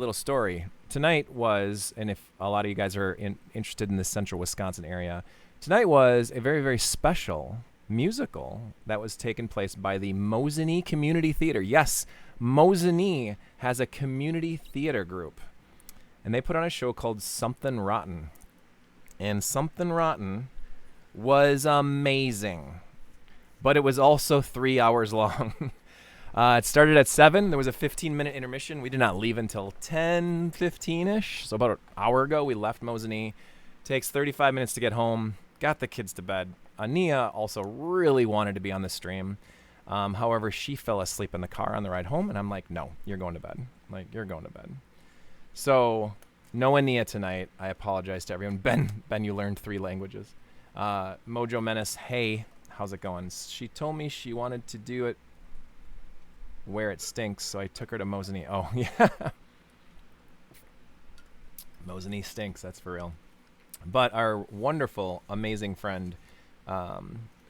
little story. Tonight was, and if a lot of you guys are interested in the central Wisconsin area, tonight was a very, very special musical that was taken place by the Mosinee Community Theater. Yes, Mosinee has a community theater group, and they put on a show called Something Rotten. And Something Rotten was amazing, but it was also 3 hours long. It started at 7. There was a 15-minute intermission. We did not leave until 10:15-ish. So about an hour ago, we left Mosinee. Takes 35 minutes to get home. Got the kids to bed. Ania also really wanted to be on the stream. However, she fell asleep in the car on the ride home, and I'm like, no, you're going to bed. You're going to bed. So, no Ania tonight. I apologize to everyone. Ben, you learned 3 languages. Mojo Menace, hey, how's it going? She told me she wanted to do it where it stinks, so I took her to Mosinee. Oh, yeah. Mosinee stinks, that's for real. But our wonderful, amazing friend,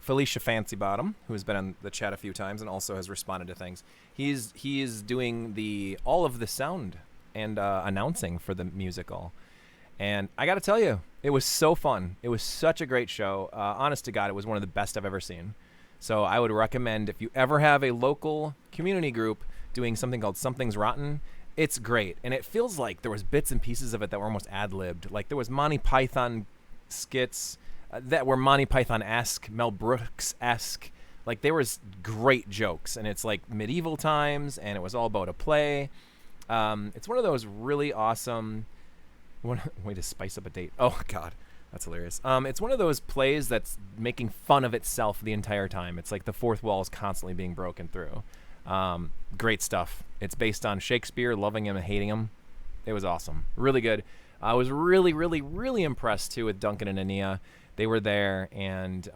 Felicia Fancy Bottom, who has been on the chat a few times and also has responded to things, he is doing all of the sound and announcing for the musical. And I got to tell you, it was so fun. It was such a great show. Honest to God, it was one of the best I've ever seen. So I would recommend, if you ever have a local community group doing something called Something's Rotten, it's great. And it feels like there was bits and pieces of it that were almost ad-libbed. Like there was Monty Python skits that were Monty Python-esque, Mel Brooks-esque. Like there was great jokes. And it's like medieval times, and it was all about a play. It's one of those really awesome... way to spice up a date. Oh, God. That's hilarious. It's one of those plays that's making fun of itself the entire time. It's like the fourth wall is constantly being broken through. Great stuff. It's based on Shakespeare, loving him and hating him. It was awesome. Really good. I was really, really, really impressed, too, with Duncan and Ania. They were there, and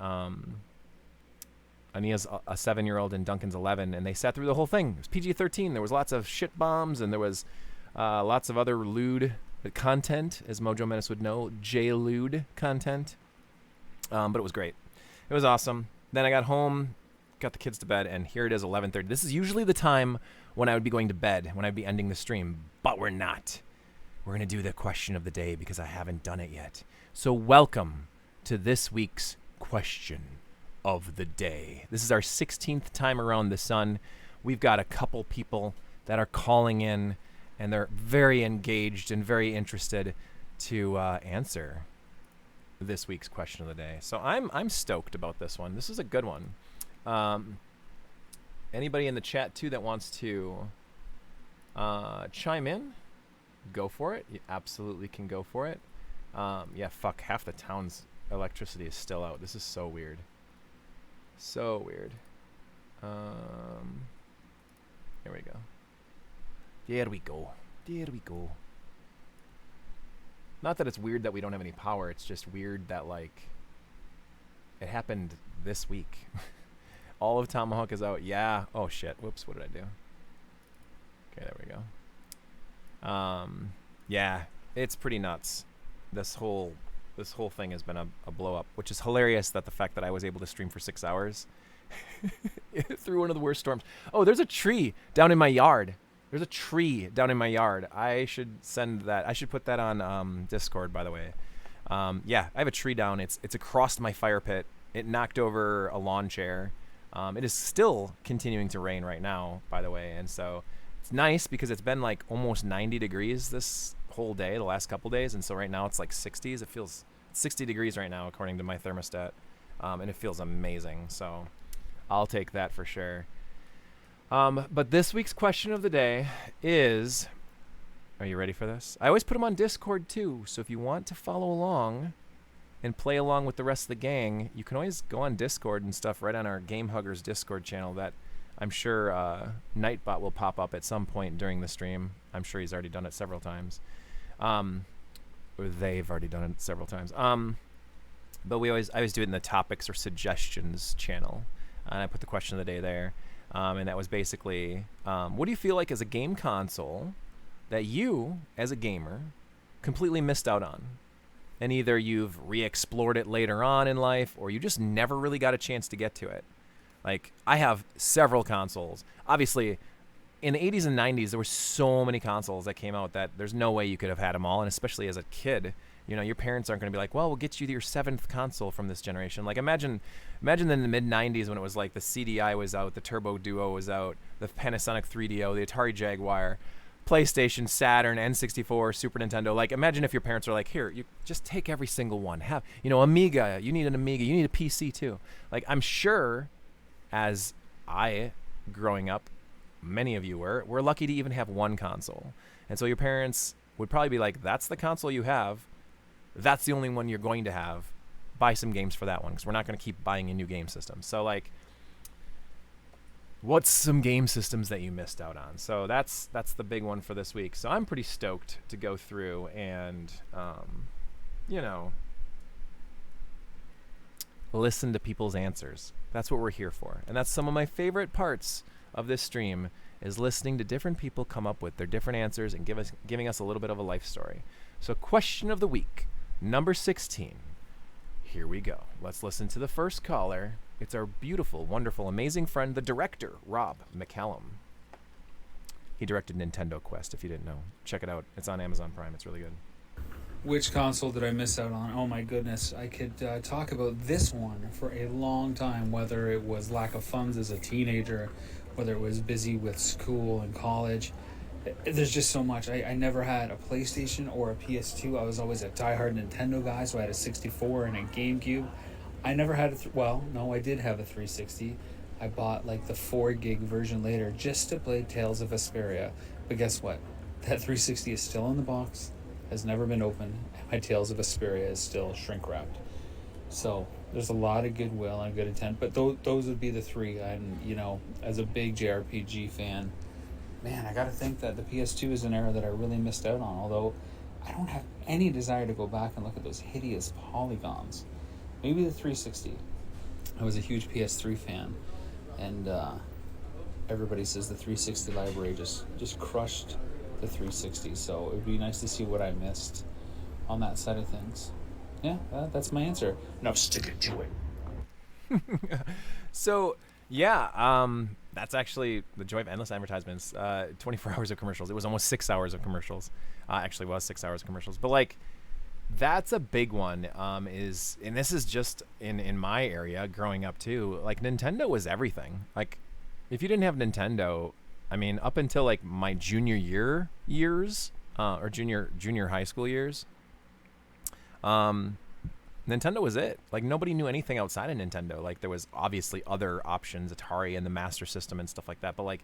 Ania's a 7-year-old and Duncan's 11, and they sat through the whole thing. It was PG-13. There was lots of shit bombs, and there was lots of other lewd content, as Mojo Menace would know, J-lewd content. But it was great. It was awesome. Then I got home, got the kids to bed, and here it is, 11:30. This is usually the time when I would be going to bed, when I'd be ending the stream, but we're not. We're going to do the question of the day because I haven't done it yet. So welcome to this week's question of the day. This is our 16th time around the sun. We've got a couple people that are calling in, and they're very engaged and very interested to answer this week's question of the day. So I'm stoked about this one. This is a good one. Anybody in the chat, too, that wants to chime in, go for it. You absolutely can go for it. Yeah, fuck, half the town's electricity is still out. This is so weird. So weird. Here we go. There we go. There we go. Not that it's weird that we don't have any power. It's just weird that, like, it happened this week. All of Tomahawk is out. Yeah. Oh, shit. Whoops. What did I do? Okay, there we go. Yeah. It's pretty nuts. This whole thing has been a blow up, which is hilarious that the fact that I was able to stream for 6 hours through one of the worst storms. Oh, there's a tree down in my yard. There's a tree down in my yard. I should send that. I should put that on Discord, by the way. Yeah, I have a tree down. It's across my fire pit. It knocked over a lawn chair. It is still continuing to rain right now, by the way. And so it's nice because it's been like almost 90 degrees this whole day, the last couple days. And so right now it's like 60s. It feels 60 degrees right now, according to my thermostat. And it feels amazing. So I'll take that for sure. But this week's question of the day is, are you ready for this? I always put them on Discord too, so if you want to follow along and play along with the rest of the gang, you can always go on Discord and stuff right on our Game Huggers Discord channel that I'm sure Nightbot will pop up at some point during the stream. I'm sure he's already done it several times. Or they've already done it several times. But I always do it in the topics or suggestions channel, and I put the question of the day there. And that was basically, what do you feel like as a game console that you, as a gamer, completely missed out on? And either you've re-explored it later on in life, or you just never really got a chance to get to it. Like, I have several consoles. Obviously, in the 80s and 90s, there were so many consoles that came out that there's no way you could have had them all. And especially as a kid, you know, your parents aren't going to be like, well, we'll get you your 7th console from this generation. Like, imagine in the mid 90s when it was like the CDI was out, the Turbo Duo was out, the Panasonic 3DO, the Atari Jaguar, PlayStation, Saturn, N64, Super Nintendo. Like, imagine if your parents were like, here, you just take every single one. Have, you know, Amiga, you need an Amiga, you need a PC too. Like, I'm sure as I, growing up, many of you we're lucky to even have one console. And so your parents would probably be like, that's the console you have. That's the only one you're going to have. Buy some games for that one, because we're not going to keep buying a new game system. So, like, what's some game systems that you missed out on? So that's the big one for this week. So I'm pretty stoked to go through and, you know, listen to people's answers. That's what we're here for. And that's some of my favorite parts of this stream, is listening to different people come up with their different answers and giving us a little bit of a life story. So question of the week, number 16. Here we go. Let's listen to the first caller. It's our beautiful, wonderful, amazing friend, the director, Rob McCallum. He directed Nintendo Quest, if you didn't know. Check it out. It's on Amazon Prime. It's really good. Which console did I miss out on? Oh my goodness. I could talk about this one for a long time, whether it was lack of funds as a teenager, whether it was busy with school and college. There's just so much. I never had a PlayStation or a PS2. I was always a diehard Nintendo guy, so I had a 64 and a GameCube. I never had I did have a 360. I bought like the 4 gig version later just to play Tales of Vesperia. But guess what? That 360 is still in the box, has never been opened, and my Tales of Vesperia is still shrink wrapped. So there's a lot of goodwill and good intent, but those would be the 3. And, you know, as a big JRPG fan, man, I gotta think that the PS2 is an era that I really missed out on, although I don't have any desire to go back and look at those hideous polygons. Maybe the 360. I was a huge PS3 fan, and everybody says the 360 library just crushed the 360, so it would be nice to see what I missed on that side of things. Yeah, that's my answer. Now stick it to it. So, yeah, that's actually the joy of endless advertisements. 24 hours of commercials. It was almost 6 hours of commercials. Actually was 6 hours of commercials. But, like, that's a big one, and this is just in my area growing up too. Like, Nintendo was everything. Like, if you didn't have Nintendo, I mean, up until like my junior years, or junior high school years, Nintendo was it. Like, nobody knew anything outside of Nintendo. Like, there was obviously other options, Atari and the Master System and stuff like that, but like,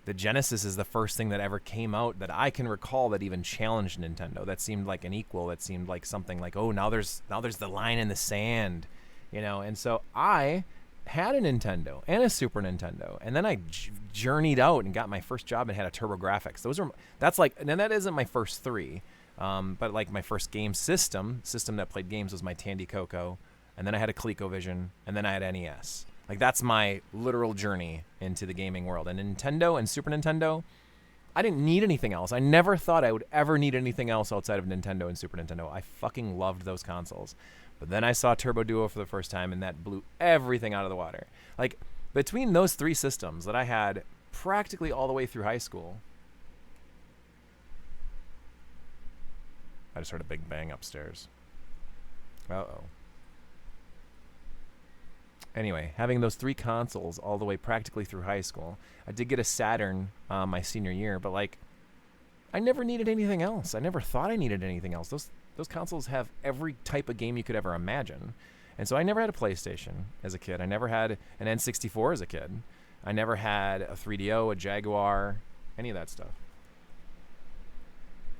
the Genesis is the first thing that ever came out that I can recall that even challenged Nintendo. That seemed like an equal. That seemed like something like, oh, now there's the line in the sand, you know. And so I had a Nintendo and a Super Nintendo, and then I journeyed out and got my first job and had a TurboGrafx. And that isn't my first 3, but like my first game system that played games was my Tandy Coco, and then I had a ColecoVision, and then I had NES. Like, that's my literal journey into the gaming world. And Nintendo and Super Nintendo, I didn't need anything else. I never thought I would ever need anything else outside of Nintendo and Super Nintendo. I fucking loved those consoles. But then I saw Turbo Duo for the first time, and that blew everything out of the water. Like, between those 3 systems that I had practically all the way through high school. I just heard a big bang upstairs. Uh-oh. Anyway, having those 3 consoles all the way practically through high school. I did get a Saturn my senior year, but like, I never needed anything else. I never thought I needed anything else. Those consoles have every type of game you could ever imagine. And so I never had a PlayStation as a kid. I never had an N64 as a kid. I never had a 3DO, a Jaguar, any of that stuff.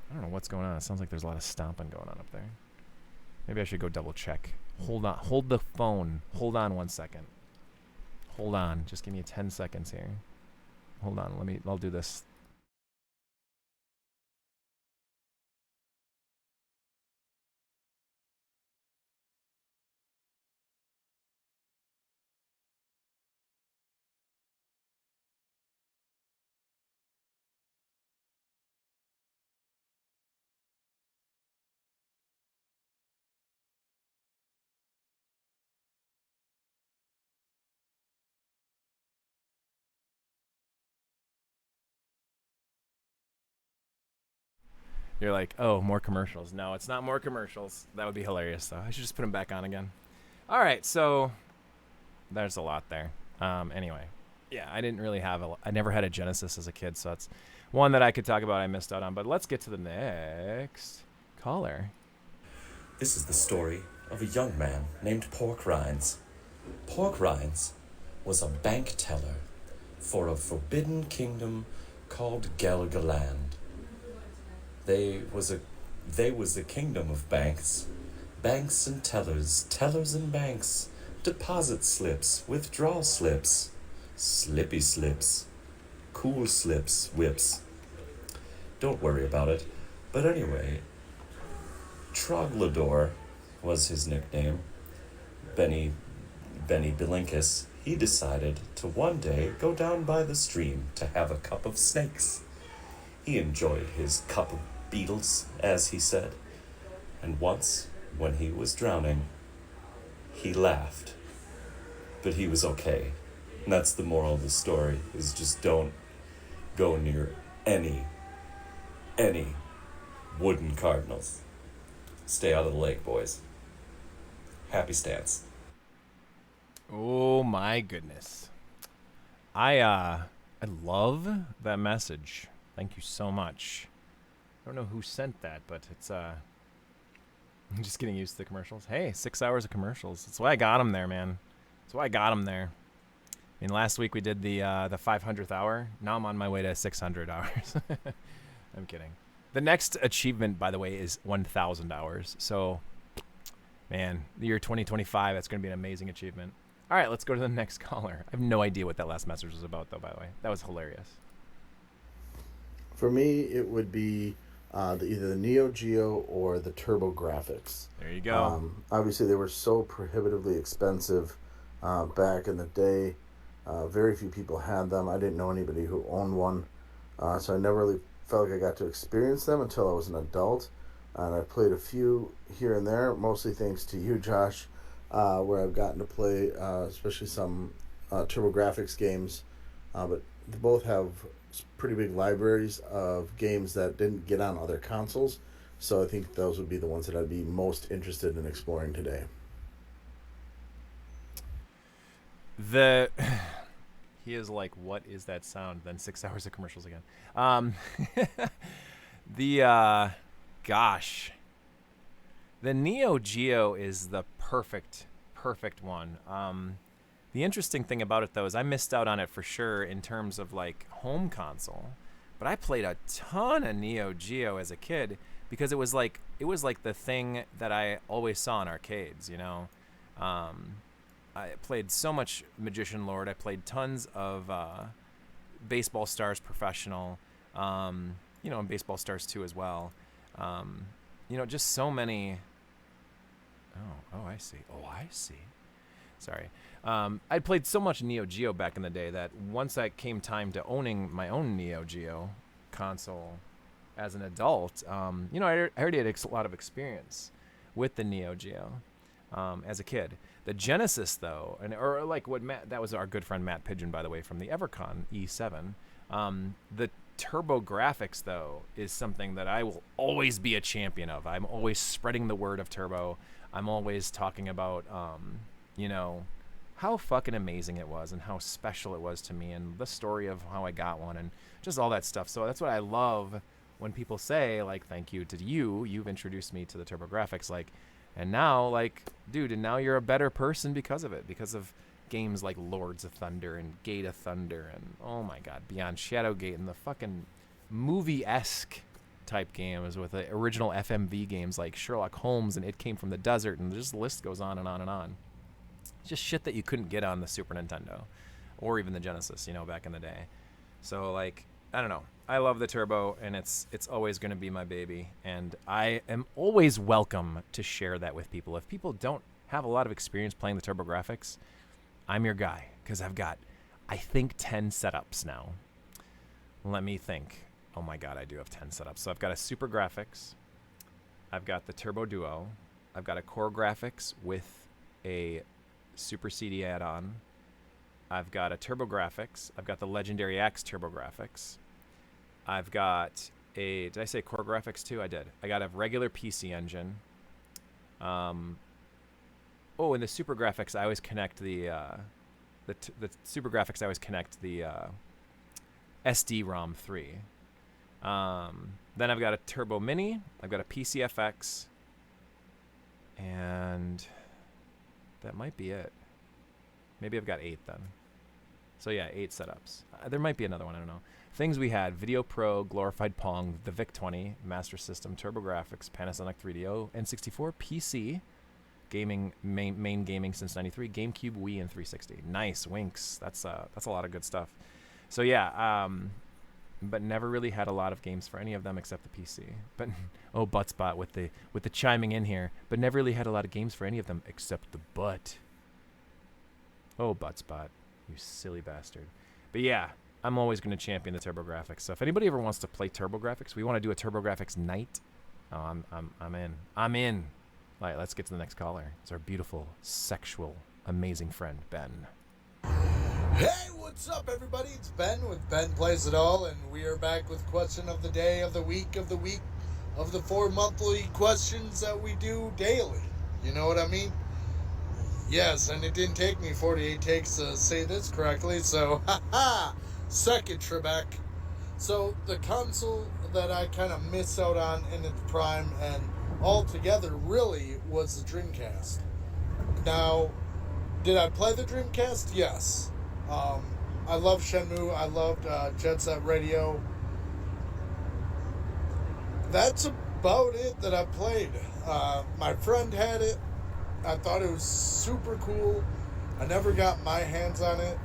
I don't know what's going on. It sounds like there's a lot of stomping going on up there. Maybe I should go double check. Hold on. Hold the phone. Hold on 1 second. Hold on. Just give me 10 seconds here. Hold on. I'll do this. You're like, oh, more commercials. No, it's not more commercials. That would be hilarious, though. I should just put them back on again. All right, so there's a lot there. Anyway, yeah, I didn't really have I never had a Genesis as a kid, so that's one that I could talk about I missed out on. But let's get to the next caller. This is the story of a young man named Pork Rinds. Pork Rinds was a bank teller for a forbidden kingdom called Gelgaland. They was a kingdom of banks. Banks and tellers, tellers and banks, deposit slips, withdrawal slips, slippy slips, cool slips, whips. Don't worry about it. But anyway, Troglador was his nickname. Benny Belinkus, he decided to one day go down by the stream to have a cup of snakes. He enjoyed his cup of beetles, as he said, and once, when he was drowning, he laughed. But he was okay. And that's the moral of the story, is just don't go near any wooden cardinals. Stay out of the lake, boys. Happy stance. Oh my goodness. I love that message. Thank you so much. I don't know who sent that, but it's I'm just getting used to the commercials. Hey, 6 hours of commercials. That's why I got them there, man. That's why I got them there. I mean, last week we did the 500th hour. Now I'm on my way to 600 hours. I'm kidding. The next achievement, by the way, is 1,000 hours. So, man, the year 2025, that's going to be an amazing achievement. All right, let's go to the next caller. I have no idea what that last message was about, though, by the way. That was hilarious. For me, it would be either the Neo Geo or the Turbo Graphics. There you go. Obviously, they were so prohibitively expensive back in the day. Very few people had them. I didn't know anybody who owned one. So I never really felt like I got to experience them until I was an adult. And I played a few here and there, mostly thanks to you, Josh, where I've gotten to play, especially some TurboGrafx games. But they both have pretty big libraries of games that didn't get on other consoles. So I think those would be the ones that I'd be most interested in exploring today. He is like, what is that sound? Then 6 hours of commercials again. Gosh. The Neo Geo is the perfect one. The interesting thing about it, though, is I missed out on it for sure in terms of, like, home console. But I played a ton of Neo Geo as a kid because it was like the thing that I always saw in arcades, you know? I played so much Magician Lord. I played tons of Baseball Stars Professional, and Baseball Stars 2 as well. Just so many. Oh, I see. Sorry. I played so much Neo Geo back in the day that once I came time to owning my own Neo Geo console as an adult, I already had a lot of experience with the Neo Geo as a kid. The Genesis, though, that was our good friend Matt Pigeon, by the way, from the Evercon E7. The TurboGrafx, though, is something that I will always be a champion of. I'm always spreading the word of Turbo. I'm always talking about, how fucking amazing it was and how special it was to me and the story of how I got one and just all that stuff. So that's what I love when people say, like, thank you to you. You've introduced me to the TurboGrafx, like, and now, like, dude, and now you're a better person because of it, because of games like Lords of Thunder and Gate of Thunder and, oh my God, Beyond Shadowgate and the fucking movie-esque type games with the original FMV games like Sherlock Holmes and It Came from the Desert, and just the list goes on and on and on. It's just shit that you couldn't get on the Super Nintendo or even the Genesis, back in the day. So, like, I don't know. I love the Turbo, and it's always going to be my baby, and I am always welcome to share that with people. If people don't have a lot of experience playing the TurboGrafx, I'm your guy, because I've got, I think, 10 setups now. Let me think. Oh my God, I do have 10 setups. So I've got a Super Graphics, I've got the Turbo Duo, I've got a Core Graphics with a Super CD add-on, I've got a TurboGrafx, I've got the Legendary Axe TurboGrafx, I've got did I say Core Graphics too? I did. I got a regular PC engine. Oh, and the Super Graphics, I always connect the Super Graphics, I always connect the SD-ROM 3. Then I've got a Turbo Mini, I've got a PCFX, and that might be it. Maybe I've got 8 then. So yeah, 8 setups. There might be another one, I don't know. Things we had: Video Pro, Glorified Pong, the VIC-20, Master System, TurboGrafx, Panasonic 3DO, N64, PC, gaming, main gaming since '93, GameCube, Wii, and 360. Nice, winks. That's a lot of good stuff. So yeah, but never really had a lot of games for any of them except the PC. But oh, Buttspot with the chiming in here. But never really had a lot of games for any of them except the butt. Oh, Buttspot, you silly bastard. But yeah, I'm always going to champion the TurboGrafx. So if anybody ever wants to play TurboGrafx, we want to do a TurboGrafx night. Oh, I'm in. I'm in. All right, let's get to the next caller. It's our beautiful, sexual, amazing friend, Ben. Hey, what's up, everybody? It's Ben with Ben Plays It All, and we are back with question of the day, of the week, of the 4 monthly questions that we do daily. You know what I mean? Yes, and it didn't take me 48 takes to say this correctly, so haha, second Trebek. So the console that I kind of missed out on in its prime and altogether really was the Dreamcast. Now, did I play the Dreamcast? Yes. I love Shenmue. I loved Jet Set Radio. That's about it that I played. My friend had it. I thought it was super cool. I never got my hands on it.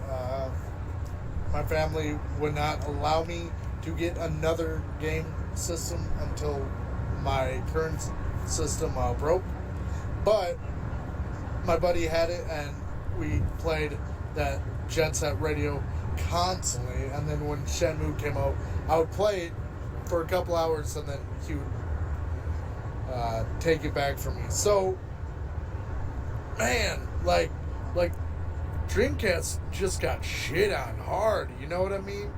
My family would not allow me to get another game system until my current system broke. But my buddy had it, and we played that Jet Set Radio constantly. And then when Shenmue came out, I would play it for a couple hours, and then he would take it back from me. So, man, like Dreamcast just got shit on hard, you know what I mean?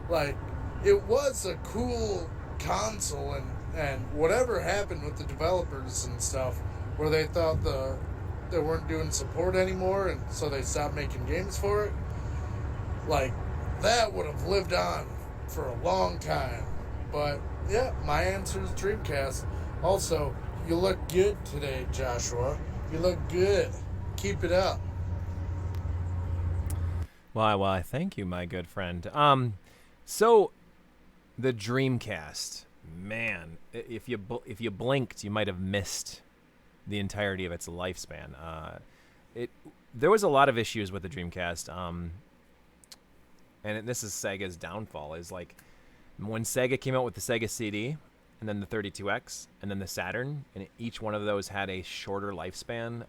Like, it was a cool console, and whatever happened with the developers and stuff, where they thought they weren't doing support anymore, and so they stopped making games for it, like, that would have lived on for a long time. But yeah, my answer is Dreamcast. Also, you look good today, Joshua. You look good. Keep it up. Why, thank you, my good friend. So the Dreamcast, man, if you blinked, you might have missed the entirety of its lifespan. There was a lot of issues with the Dreamcast, and this is Sega's downfall. Is like when Sega came out with the Sega CD, and then the 32X, and then the Saturn, and each one of those had a shorter lifespan.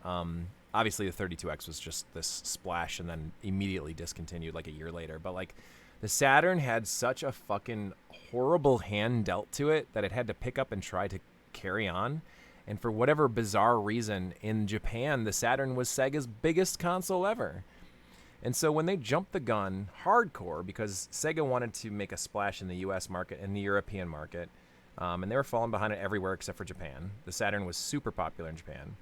Obviously, the 32X was just this splash and then immediately discontinued like a year later. But like, the Saturn had such a fucking horrible hand dealt to it that it had to pick up and try to carry on. And for whatever bizarre reason, in Japan, the Saturn was Sega's biggest console ever. And so when they jumped the gun hardcore, because Sega wanted to make a splash in the US market and the European market, and they were falling behind it everywhere except for Japan. The Saturn was super popular in Japan.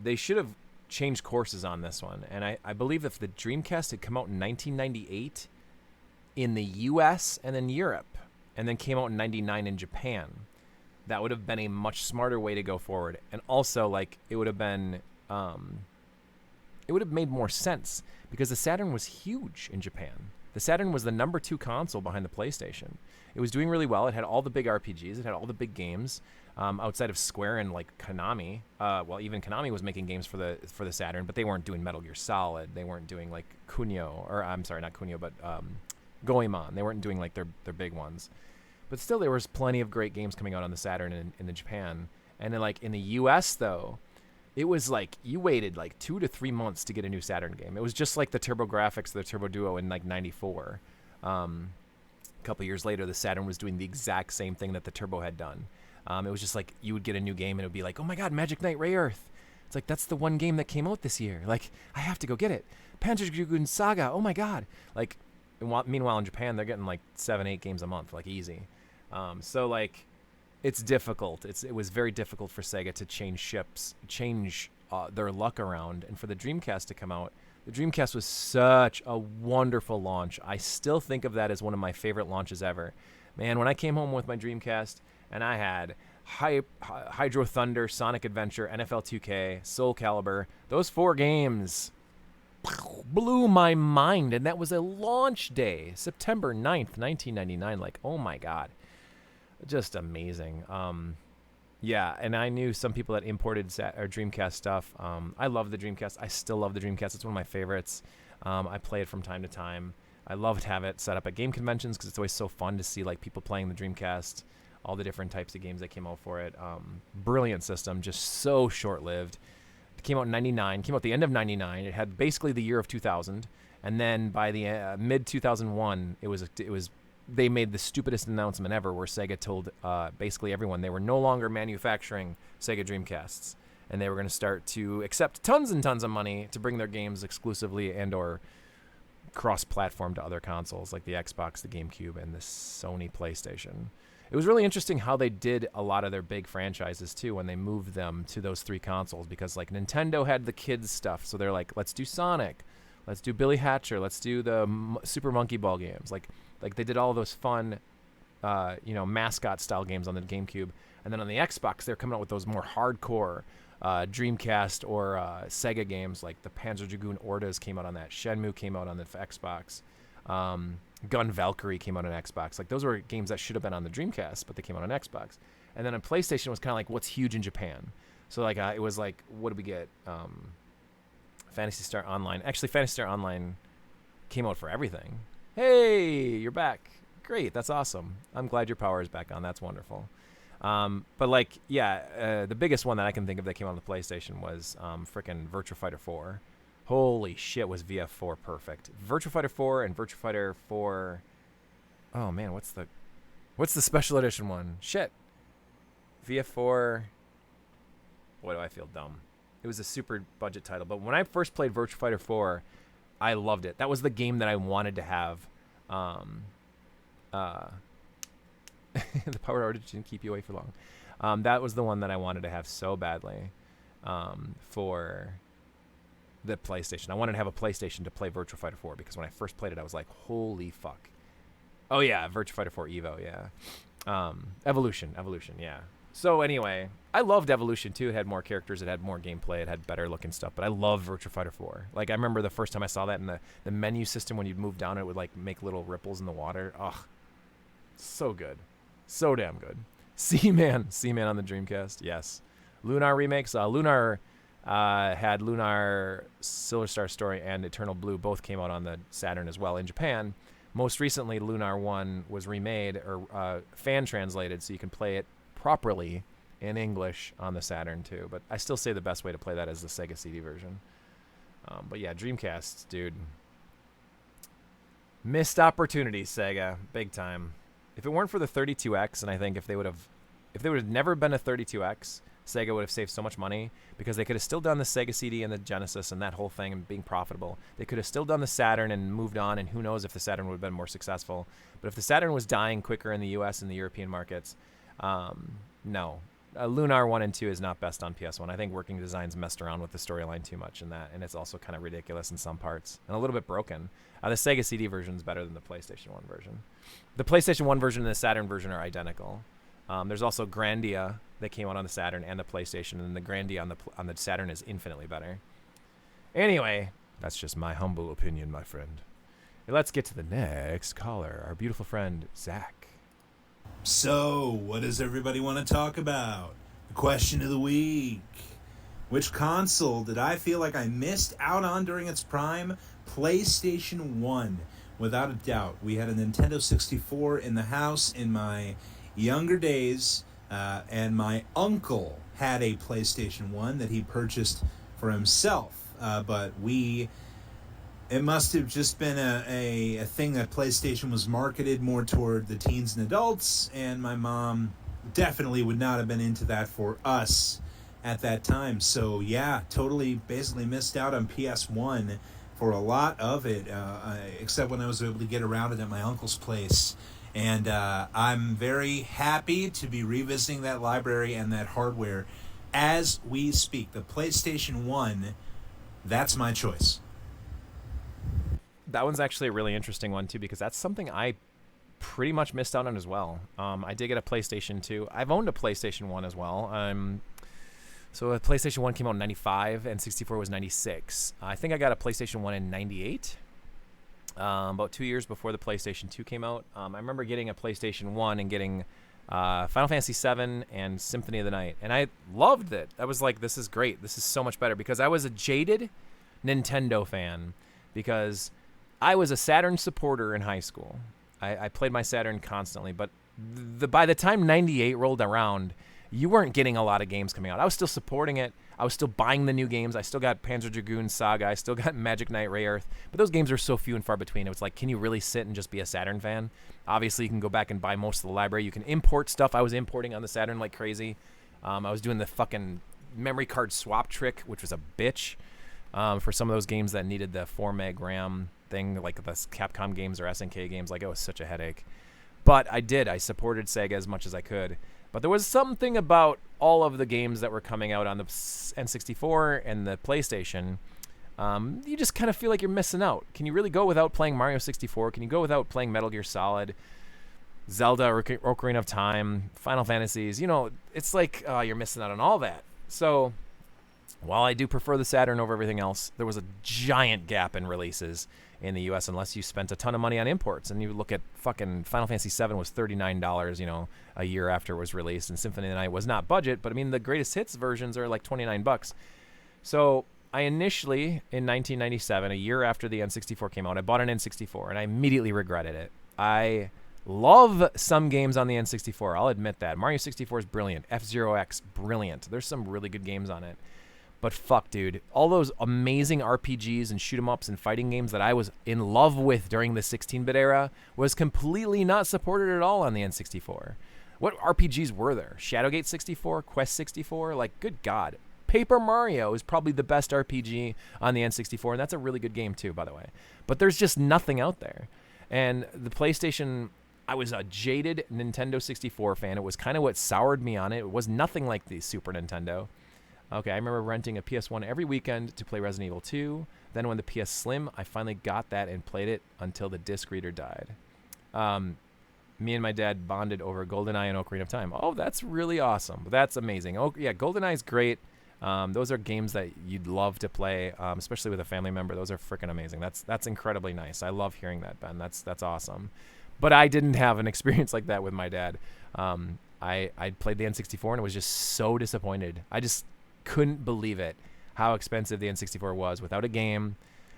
They should have changed courses on this one. And I believe if the Dreamcast had come out in 1998 in the US and then Europe, and then came out in 99 in Japan, that would have been a much smarter way to go forward. And also, like, it would have been, it would have made more sense because the Saturn was huge in Japan. The Saturn was the number 2 console behind the PlayStation. It was doing really well. It had all the big RPGs. It had all the big games outside of Square and like Konami. Well, even Konami was making games for the Saturn, but they weren't doing Metal Gear Solid. They weren't doing like Kunio, or I'm sorry, not Kunio, but Goemon. They weren't doing like their big ones. But still, there was plenty of great games coming out on the Saturn in the Japan. And then like in the US though, it was like you waited like 2 to 3 months to get a new Saturn game. It was just like the TurboGrafx, the Turbo Duo in like '94. A couple years later, the Saturn was doing the exact same thing that the Turbo had done. It was just like you would get a new game and it would be like, oh my God, Magic Knight Ray Earth. It's like, that's the one game that came out this year. Like, I have to go get it. Panzer Dragoon Saga, oh my God. Like, meanwhile in Japan, they're getting like 7-8 games a month, like easy. So like, it's difficult. It was very difficult for Sega to change their luck around, and for the Dreamcast to come out. The Dreamcast was such a wonderful launch. I still think of that as one of my favorite launches ever. Man, when I came home with my Dreamcast and I had Hydro Thunder, Sonic Adventure, NFL 2K, Soul Calibur, those 4 games blew my mind. And that was a launch day, September 9th, 1999. Like, oh my God. Just amazing. Yeah, and I knew some people that imported Dreamcast stuff. I love the Dreamcast. I still love the Dreamcast. It's one of my favorites. I play it from time to time. I love to have it set up at game conventions because it's always so fun to see like people playing the Dreamcast, all the different types of games that came out for it. Brilliant system, just so short-lived. It came out in 99, came out the end of 99. It had basically the year of 2000. And then by the mid-2001, it was they made the stupidest announcement ever where Sega told basically everyone they were no longer manufacturing Sega Dreamcasts. And they were going to start to accept tons and tons of money to bring their games exclusively and or cross-platform to other consoles like the Xbox, the GameCube, and the Sony PlayStation. It was really interesting how they did a lot of their big franchises, too, when they moved them to those 3 consoles. Because, like, Nintendo had the kids' stuff. So they're like, let's do Sonic. Let's do Billy Hatcher. Let's do the Super Monkey Ball games. Like they did all those fun, mascot-style games on the GameCube. And then on the Xbox, they're coming out with those more hardcore Dreamcast or Sega games, like the Panzer Dragoon Ortas came out on that. Shenmue came out on the Xbox. Gun Valkyrie came out on Xbox. Like, those were games that should have been on the Dreamcast, but they came out on Xbox. And then on PlayStation was kind of like what's huge in Japan. So like it was like, what did we get? Phantasy Star Online. Actually, Phantasy Star Online came out for everything. Hey, you're back. Great, that's awesome. I'm glad your power is back on. That's wonderful. But like, yeah, the biggest one that I can think of that came out on the PlayStation was frickin' Virtua Fighter 4. Holy shit, was VF4 perfect. Virtua Fighter 4 and Virtua Fighter 4... Oh, man, what's the special edition one? Shit. VF4... Boy, do I feel dumb. It was a super budget title. But when I first played Virtua Fighter 4, I loved it. That was the game that I wanted to have. The power outage didn't keep you away for long. That was the one that I wanted to have so badly for the PlayStation. I wanted to have a PlayStation to play Virtua Fighter 4 because when I first played it, I was like, holy fuck. Oh, yeah, Virtua Fighter 4 Evo, yeah. Evolution, yeah. So anyway, I loved Evolution too. It had more characters, it had more gameplay, it had better looking stuff, but I love Virtua Fighter 4. Like, I remember the first time I saw that in the menu system, when you'd move down, it would like make little ripples in the water. Ugh, so good. So damn good. Seaman on the Dreamcast, yes. Lunar remakes, Lunar had Lunar, Silver Star Story, and Eternal Blue both came out on the Saturn as well in Japan. Most recently, Lunar 1 was remade or fan translated so you can play it properly in English on the Saturn too. But I still say the best way to play that is the Sega CD version. But yeah, Dreamcast, dude. Missed opportunity, Sega. Big time. If it weren't for the 32X, and I think if they would have never been a 32X, Sega would have saved so much money because they could have still done the Sega CD and the Genesis and that whole thing and being profitable. They could have still done the Saturn and moved on, and who knows if the Saturn would have been more successful. But if the Saturn was dying quicker in the US and the European markets, no. Lunar 1 and 2 is not best on PS1. I think Working Designs messed around with the storyline too much in that, and it's also kind of ridiculous in some parts and a little bit broken. The Sega CD version is better than the PlayStation 1 version. The PlayStation 1 version and the Saturn version are identical. There's also Grandia that came out on the Saturn and the PlayStation, and the Grandia on the Saturn is infinitely better. Anyway, that's just my humble opinion, my friend. Let's get to the next caller, our beautiful friend, Zach. So, what does everybody want to talk about? The question of the week. Which console did I feel like I missed out on during its prime? PlayStation 1, without a doubt. We had a Nintendo 64 in the house in my younger days, and my uncle had a PlayStation 1 that he purchased for himself. But it must have just been a thing that PlayStation was marketed more toward the teens and adults, and my mom definitely would not have been into that for us at that time. So yeah, totally basically missed out on PS1 for a lot of it, except when I was able to get around it at my uncle's place And I'm very happy to be revisiting that library and that hardware as we speak. The PlayStation 1, that's my choice. That one's actually a really interesting one too, because that's something I pretty much missed out on as well. I did get a PlayStation 2. I've owned a PlayStation 1 as well. So a PlayStation 1 came out in 95 and 64 was 96. I think I got a PlayStation 1 in 98. About 2 years before the PlayStation 2 came out. I remember getting a PlayStation 1 and getting Final Fantasy 7 and Symphony of the Night. And I loved it. I was like, this is great. This is so much better, because I was a jaded Nintendo fan, because I was a Saturn supporter in high school. I played my Saturn constantly, but by the time 98 rolled around, you weren't getting a lot of games coming out. I was still supporting it. I was still buying the new games. I still got Panzer Dragoon Saga. I still got Magic Knight Ray Earth. But those games are so few and far between. It was like, can you really sit and just be a Saturn fan? Obviously, you can go back and buy most of the library. You can import stuff. I was importing on the Saturn like crazy. I was doing the fucking memory card swap trick, which was a bitch for some of those games that needed the 4 meg RAM thing, like the Capcom games or SNK games. Like, it was such a headache. But I supported Sega as much as I could. But there was something about all of the games that were coming out on the N64 and the PlayStation. You just kind of feel like you're missing out. Can you really go without playing Mario 64? Can you go without playing Metal Gear Solid, Zelda, Ocarina of Time, Final Fantasies? You know, it's like you're missing out on all that. So while I do prefer the Saturn over everything else, there was a giant gap in releases in the U.S. unless you spent a ton of money on imports. And you look at fucking Final Fantasy 7 was $39, you know, a year after it was released, and Symphony of the Night was not budget, but I mean the greatest hits versions are like $29. So I initially, in 1997, a year after the N64 came out, I bought an N64, and I immediately regretted it. I love some games on the N64, I'll admit that. Mario 64 is brilliant. F-Zero X, brilliant. There's some really good games on it. But fuck, dude, all those amazing RPGs and shoot-'em-ups and fighting games that I was in love with during the 16-bit era was completely not supported at all on the N64. What RPGs were there? Shadowgate 64? Quest 64? Like, good God. Paper Mario is probably the best RPG on the N64, and that's a really good game too, by the way. But there's just nothing out there. And the PlayStation, I was a jaded Nintendo 64 fan. It was kind of what soured me on it. It was nothing like the Super Nintendo. Okay, I remember renting a PS1 every weekend to play Resident Evil 2. Then when the PS Slim, I finally got that and played it until the disc reader died. Me and my dad bonded over GoldenEye and Ocarina of Time. Oh, that's really awesome. That's amazing. Oh, yeah, GoldenEye's great. Those are games that you'd love to play, especially with a family member. Those are freaking amazing. That's incredibly nice. I love hearing that, Ben. That's awesome. But I didn't have an experience like that with my dad. I played the N64 and was just so disappointed. I just couldn't believe it, how expensive the N64 was without a game.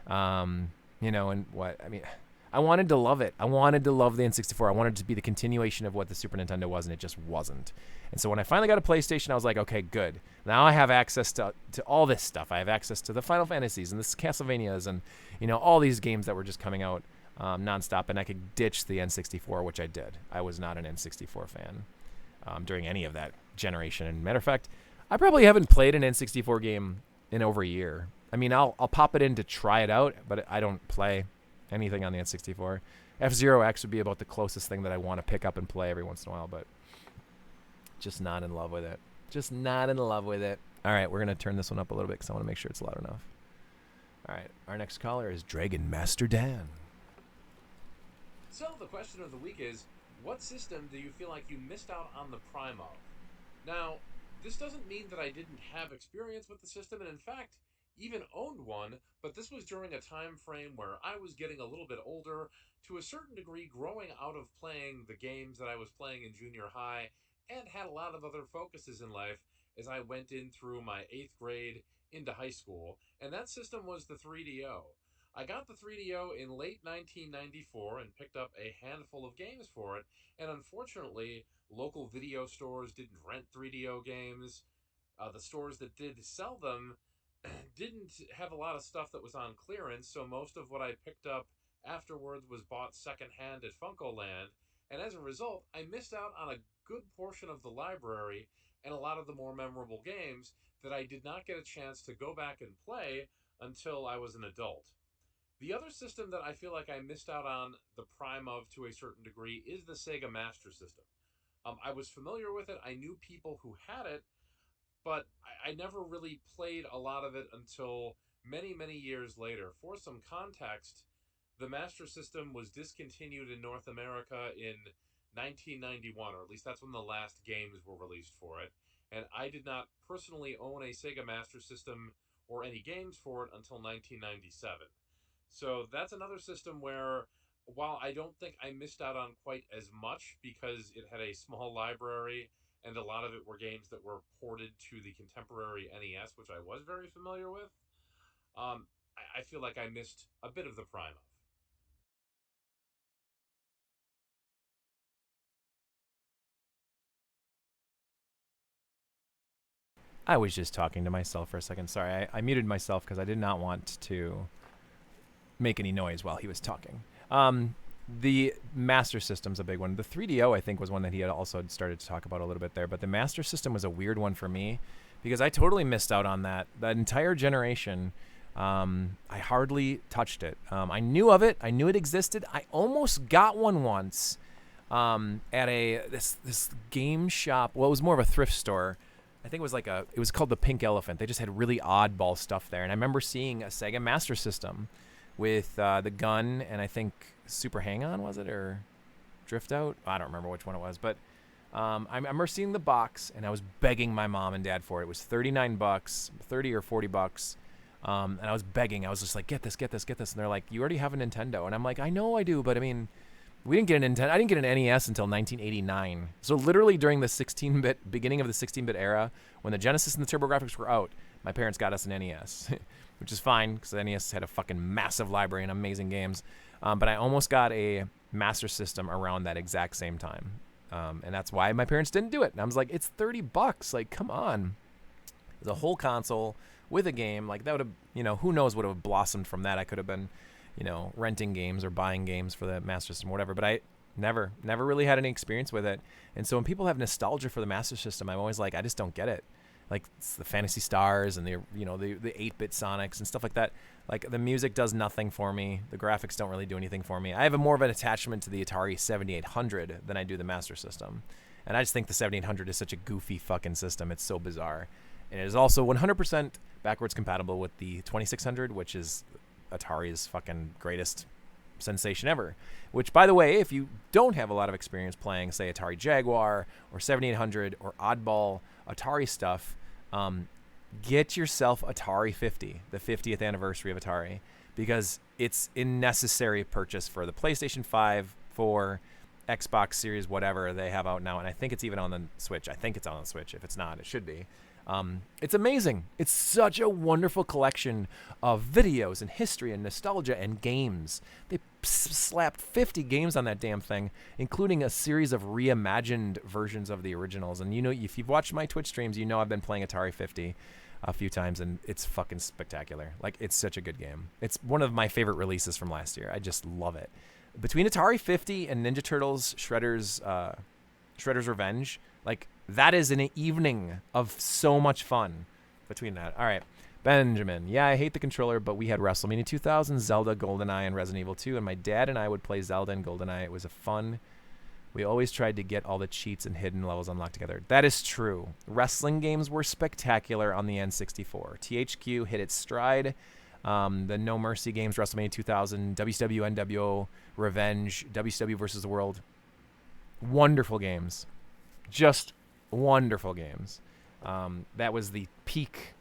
You know, and what, I mean, I wanted to love it. I wanted to love the N64. I wanted it to be the continuation of what the Super Nintendo was, and it just wasn't. And so when I finally got a PlayStation, I was like, okay, good. Now I have access to all this stuff. I have access to the Final Fantasies and the Castlevanias and, you know, all these games that were just coming out nonstop, and I could ditch the N64, which I did. I was not an N64 fan during any of that generation. And matter of fact, I probably haven't played an N64 game in over a year. I mean, I'll pop it in to try it out, but I don't play anything on the N64. F-Zero X would be about the closest thing that I want to pick up and play every once in a while, but just not in love with it. Just not in love with it. All right, we're going to turn this one up a little bit because I want to make sure it's loud enough. All right, our next caller is Dragon Master Dan. So the question of the week is, what system do you feel like you missed out on the prime of? Now, this doesn't mean that I didn't have experience with the system, and in fact, even owned one, but this was during a time frame where I was getting a little bit older, to a certain degree growing out of playing the games that I was playing in junior high, and had a lot of other focuses in life as I went in through my 8th grade into high school, and that system was the 3DO. I got the 3DO in late 1994 and picked up a handful of games for it, and unfortunately, local video stores didn't rent 3DO games. The stores that did sell them didn't have a lot of stuff that was on clearance, so most of what I picked up afterwards was bought secondhand at Funkoland, and as a result, I missed out on a good portion of the library and a lot of the more memorable games that I did not get a chance to go back and play until I was an adult. The other system that I feel like I missed out on the prime of to a certain degree is the Sega Master System. I was familiar with it. I knew people who had it, but I never really played a lot of it until many, many years later. For some context, the Master System was discontinued in North America in 1991, or at least that's when the last games were released for it. And I did not personally own a Sega Master System or any games for it until 1997. So that's another system where, while I don't think I missed out on quite as much because it had a small library and a lot of it were games that were ported to the contemporary NES, which I was very familiar with, I feel like I missed a bit of the prime of. I was just talking to myself for a second. Sorry, I muted myself because I did not want to make any noise while he was talking. The Master System's a big one. The 3DO, I think, was one that he had also started to talk about a little bit there. But the Master System was a weird one for me because I totally missed out on that entire generation. I hardly touched it. I knew of it. I knew it existed. I almost got one once at this game shop. Well, it was more of a thrift store. I think it was called the Pink Elephant. They just had really oddball stuff there. And I remember seeing a Sega Master System with the gun and I think Super Hang-On, was it, or Drift Out? I don't remember which one it was, but I remember seeing the box and I was begging my mom and dad for it. It was $39, 30 or $40, and I was begging. I was just like, get this, get this, get this, and they're like, you already have a Nintendo, and I'm like, I know I do, but I mean, we didn't get a Nintendo. I didn't get an NES until 1989. So literally during the 16-bit beginning of the 16-bit era, when the Genesis and the TurboGrafx were out, my parents got us an NES. Which is fine because the NES had a fucking massive library and amazing games. But I almost got a Master System around that exact same time. And that's why my parents didn't do it. And I was like, it's $30. Like, come on. The whole console with a game. Like, that would have, who knows what would have blossomed from that. I could have been, renting games or buying games for the Master System or whatever. But I never really had any experience with it. And so when people have nostalgia for the Master System, I'm always like, I just don't get it. Like it's the Phantasy Stars and the 8-bit Sonics and stuff like that. Like the music does nothing for me. The graphics don't really do anything for me. I have more of an attachment to the Atari 7800 than I do the Master System. And I just think the 7800 is such a goofy fucking system. It's so bizarre. And it is also 100% backwards compatible with the 2600, which is Atari's fucking greatest sensation ever. Which, by the way, if you don't have a lot of experience playing, say, Atari Jaguar or 7800 or oddball Atari stuff, get yourself Atari 50, the 50th anniversary of Atari, because it's a necessary purchase for the PlayStation 5, 4, Xbox Series, whatever they have out now. And I think it's even on the Switch. I think it's on the Switch. If it's not, it should be. It's amazing. It's such a wonderful collection of videos and history and nostalgia and games. They slapped 50 games on that damn thing, including a series of reimagined versions of the originals. And if you've watched my Twitch streams, I've been playing Atari 50 a few times, and it's fucking spectacular. Like, it's such a good game. It's one of my favorite releases from last year. I just love it. Between Atari 50 and Ninja Turtles Shredder's Revenge, like, that is an evening of so much fun between that. All right, Benjamin. Yeah, I hate the controller, but we had WrestleMania 2000, Zelda, GoldenEye, and Resident Evil 2, and my dad and I would play Zelda and GoldenEye. It was a fun. We always tried to get all the cheats and hidden levels unlocked together. That is true. Wrestling games were spectacular on the N64. THQ hit its stride. The No Mercy games, WrestleMania 2000, WCW, NWO, Revenge, WCW versus the World. Wonderful games. Just wonderful games. That was the peak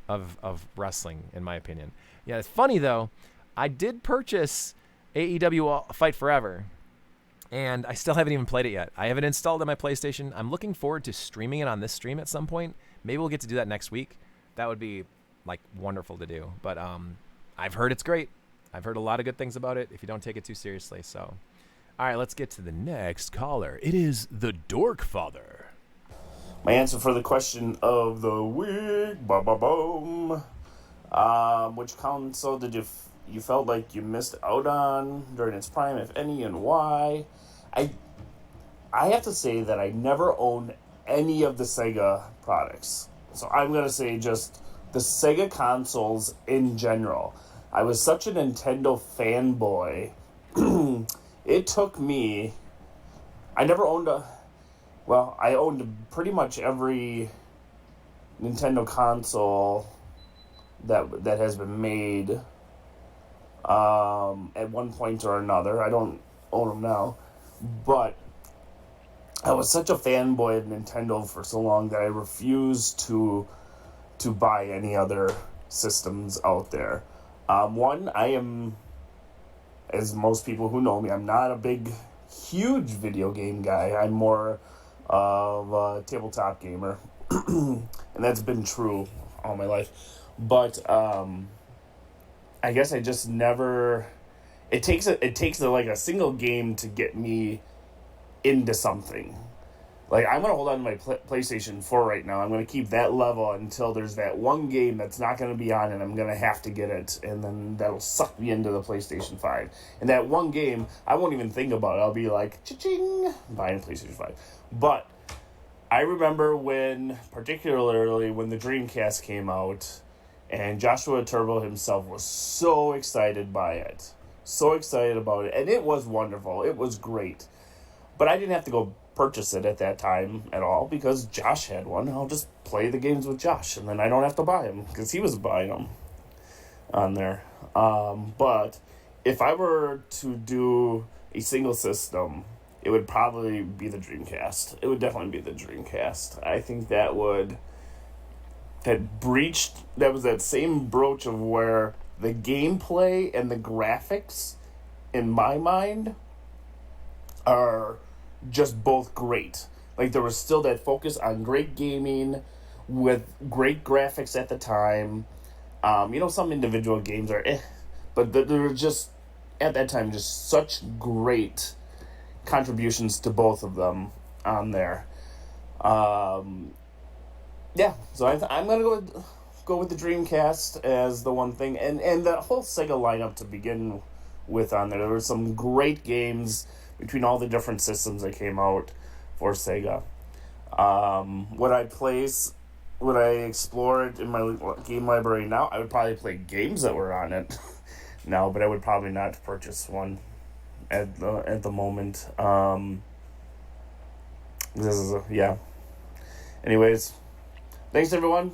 of wrestling, in my opinion. Yeah, it's funny, though. I did purchase AEW Fight Forever, and I still haven't even played it yet. I have it installed on my PlayStation. I'm looking forward to streaming it on this stream at some point. Maybe we'll get to do that next week. That would be, like, wonderful to do. But I've heard it's great. I've heard a lot of good things about it if you don't take it too seriously. So, all right, let's get to the next caller. It is the Dork Father. My answer for the question of the week, boom. Which console did you felt like you missed out on during its prime, if any, and why? I have to say that I never owned any of the Sega products. So I'm going to say just the Sega consoles in general. I was such a Nintendo fanboy. It took me... I never owned a... Well, I owned pretty much every Nintendo console that has been made at one point or another. I don't own them now. But I was such a fanboy of Nintendo for so long that I refused to buy any other systems out there. One, I am, as most people who know me, I'm not a big, huge video game guy. I'm more of a tabletop gamer, and that's been true all my life. But I guess I just never. It takes a single game to get me into something. Like, I'm going to hold on to my PlayStation 4 right now. I'm going to keep that level until there's that one game that's not going to be on, and I'm going to have to get it, and then that'll suck me into the PlayStation 5. And that one game, I won't even think about it. I'll be like, cha-ching, buying a PlayStation 5. But I remember particularly when the Dreamcast came out, and Joshua Turbo himself was so excited by it. So excited about it. And it was wonderful. It was great. But I didn't have to go purchase it at that time at all because Josh had one. I'll just play the games with Josh, and then I don't have to buy them because he was buying them on there. But if I were to do a single system, it would probably be the Dreamcast. It would definitely be the Dreamcast. I think that was that same broach of where the gameplay and the graphics, in my mind, are just both great. Like, there was still that focus on great gaming with great graphics at the time. Some individual games are but there were just, at that time, just such great contributions to both of them on there. Yeah, so I'm going to go with the Dreamcast as the one thing. And the whole Sega lineup to begin with on there. There were some great games between all the different systems that came out for Sega. Would I explore it in my game library now? I would probably play games that were on it now, but I would probably not purchase one at the moment. Anyways, thanks everyone.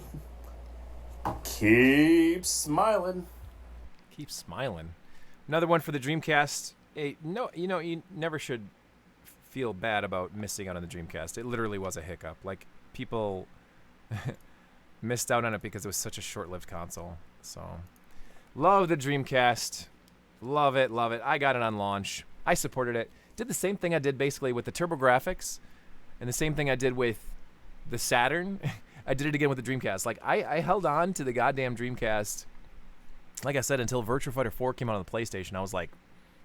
Keep smiling. Keep smiling. Another one for the Dreamcast. You never should feel bad about missing out on the Dreamcast. It literally was a hiccup. Like, people missed out on it because it was such a short-lived console. So, love the Dreamcast. Love it. I got it on launch. I supported it. Did the same thing I did basically with the TurboGrafx, and the same thing I did with the Saturn. I did it again with the Dreamcast. Like, I held on to the goddamn Dreamcast, like I said, until Virtua Fighter 4 came out on the PlayStation. I was like,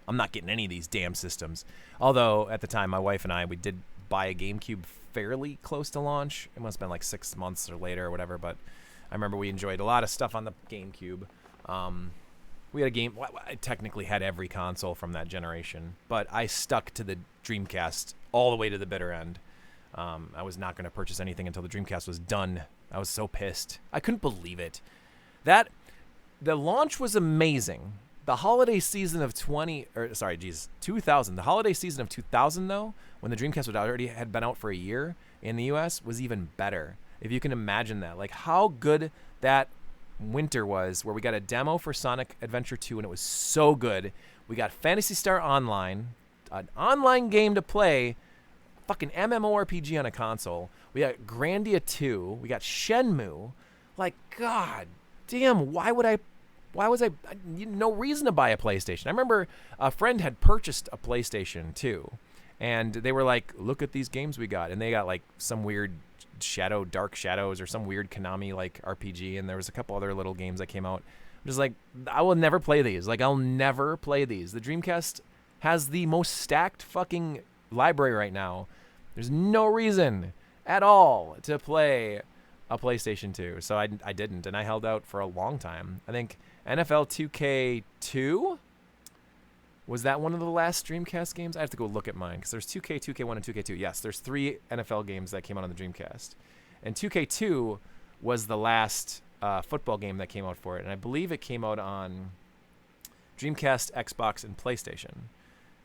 I'm not getting any of these damn systems. Although, at the time, my wife and we did buy a GameCube fairly close to launch. It must have been like 6 months or later or whatever, but I remember we enjoyed a lot of stuff on the GameCube. We had a game... I technically had every console from that generation, but I stuck to the Dreamcast all the way to the bitter end. I was not going to purchase anything until the Dreamcast was done. I was so pissed. I couldn't believe it. The launch was amazing. The holiday season of 2000. The holiday season of 2000, though, when the Dreamcast already had been out for a year in the U.S., was even better. If you can imagine that. Like, how good that winter was, where we got a demo for Sonic Adventure 2, and it was so good. We got Phantasy Star Online, an online game to play, fucking MMORPG on a console. We got Grandia 2. We got Shenmue. Like, god damn, why was I no reason to buy a PlayStation. I remember a friend had purchased a PlayStation 2, and they were like, look at these games we got. And they got like some weird Dark Shadows, or some weird Konami like RPG, and there was a couple other little games that came out. I'm just like, I will never play these. Like, I'll never play these. The Dreamcast has the most stacked fucking library right now. There's no reason at all to play a PlayStation 2. So I didn't, and I held out for a long time. I think NFL 2K2, was that one of the last Dreamcast games? I have to go look at mine, because there's 2K, 2K1, and 2K2. Yes, there's 3 NFL games that came out on the Dreamcast. And 2K2 was the last football game that came out for it. And I believe it came out on Dreamcast, Xbox, and PlayStation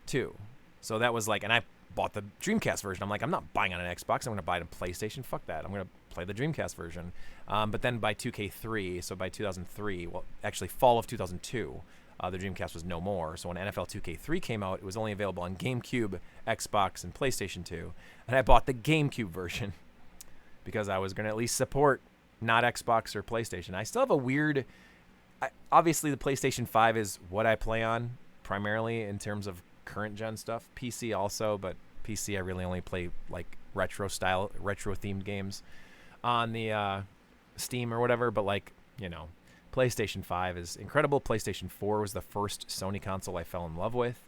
2. So that was like, and I bought the Dreamcast version. I'm like, I'm not buying on an Xbox. I'm going to buy it on PlayStation. Fuck that. I'm going to play the Dreamcast version. But then by 2K3, so by 2003, well, actually fall of 2002, the Dreamcast was no more. So when NFL 2K3 came out, it was only available on GameCube, Xbox, and PlayStation 2. And I bought the GameCube version because I was going to at least support not Xbox or PlayStation. I still have a weird... obviously, the PlayStation 5 is what I play on primarily in terms of current gen stuff. PC also, but PC I really only play like retro themed games on the Steam or whatever. But like, you know, PlayStation 5 is incredible. PlayStation 4 was the first Sony console I fell in love with.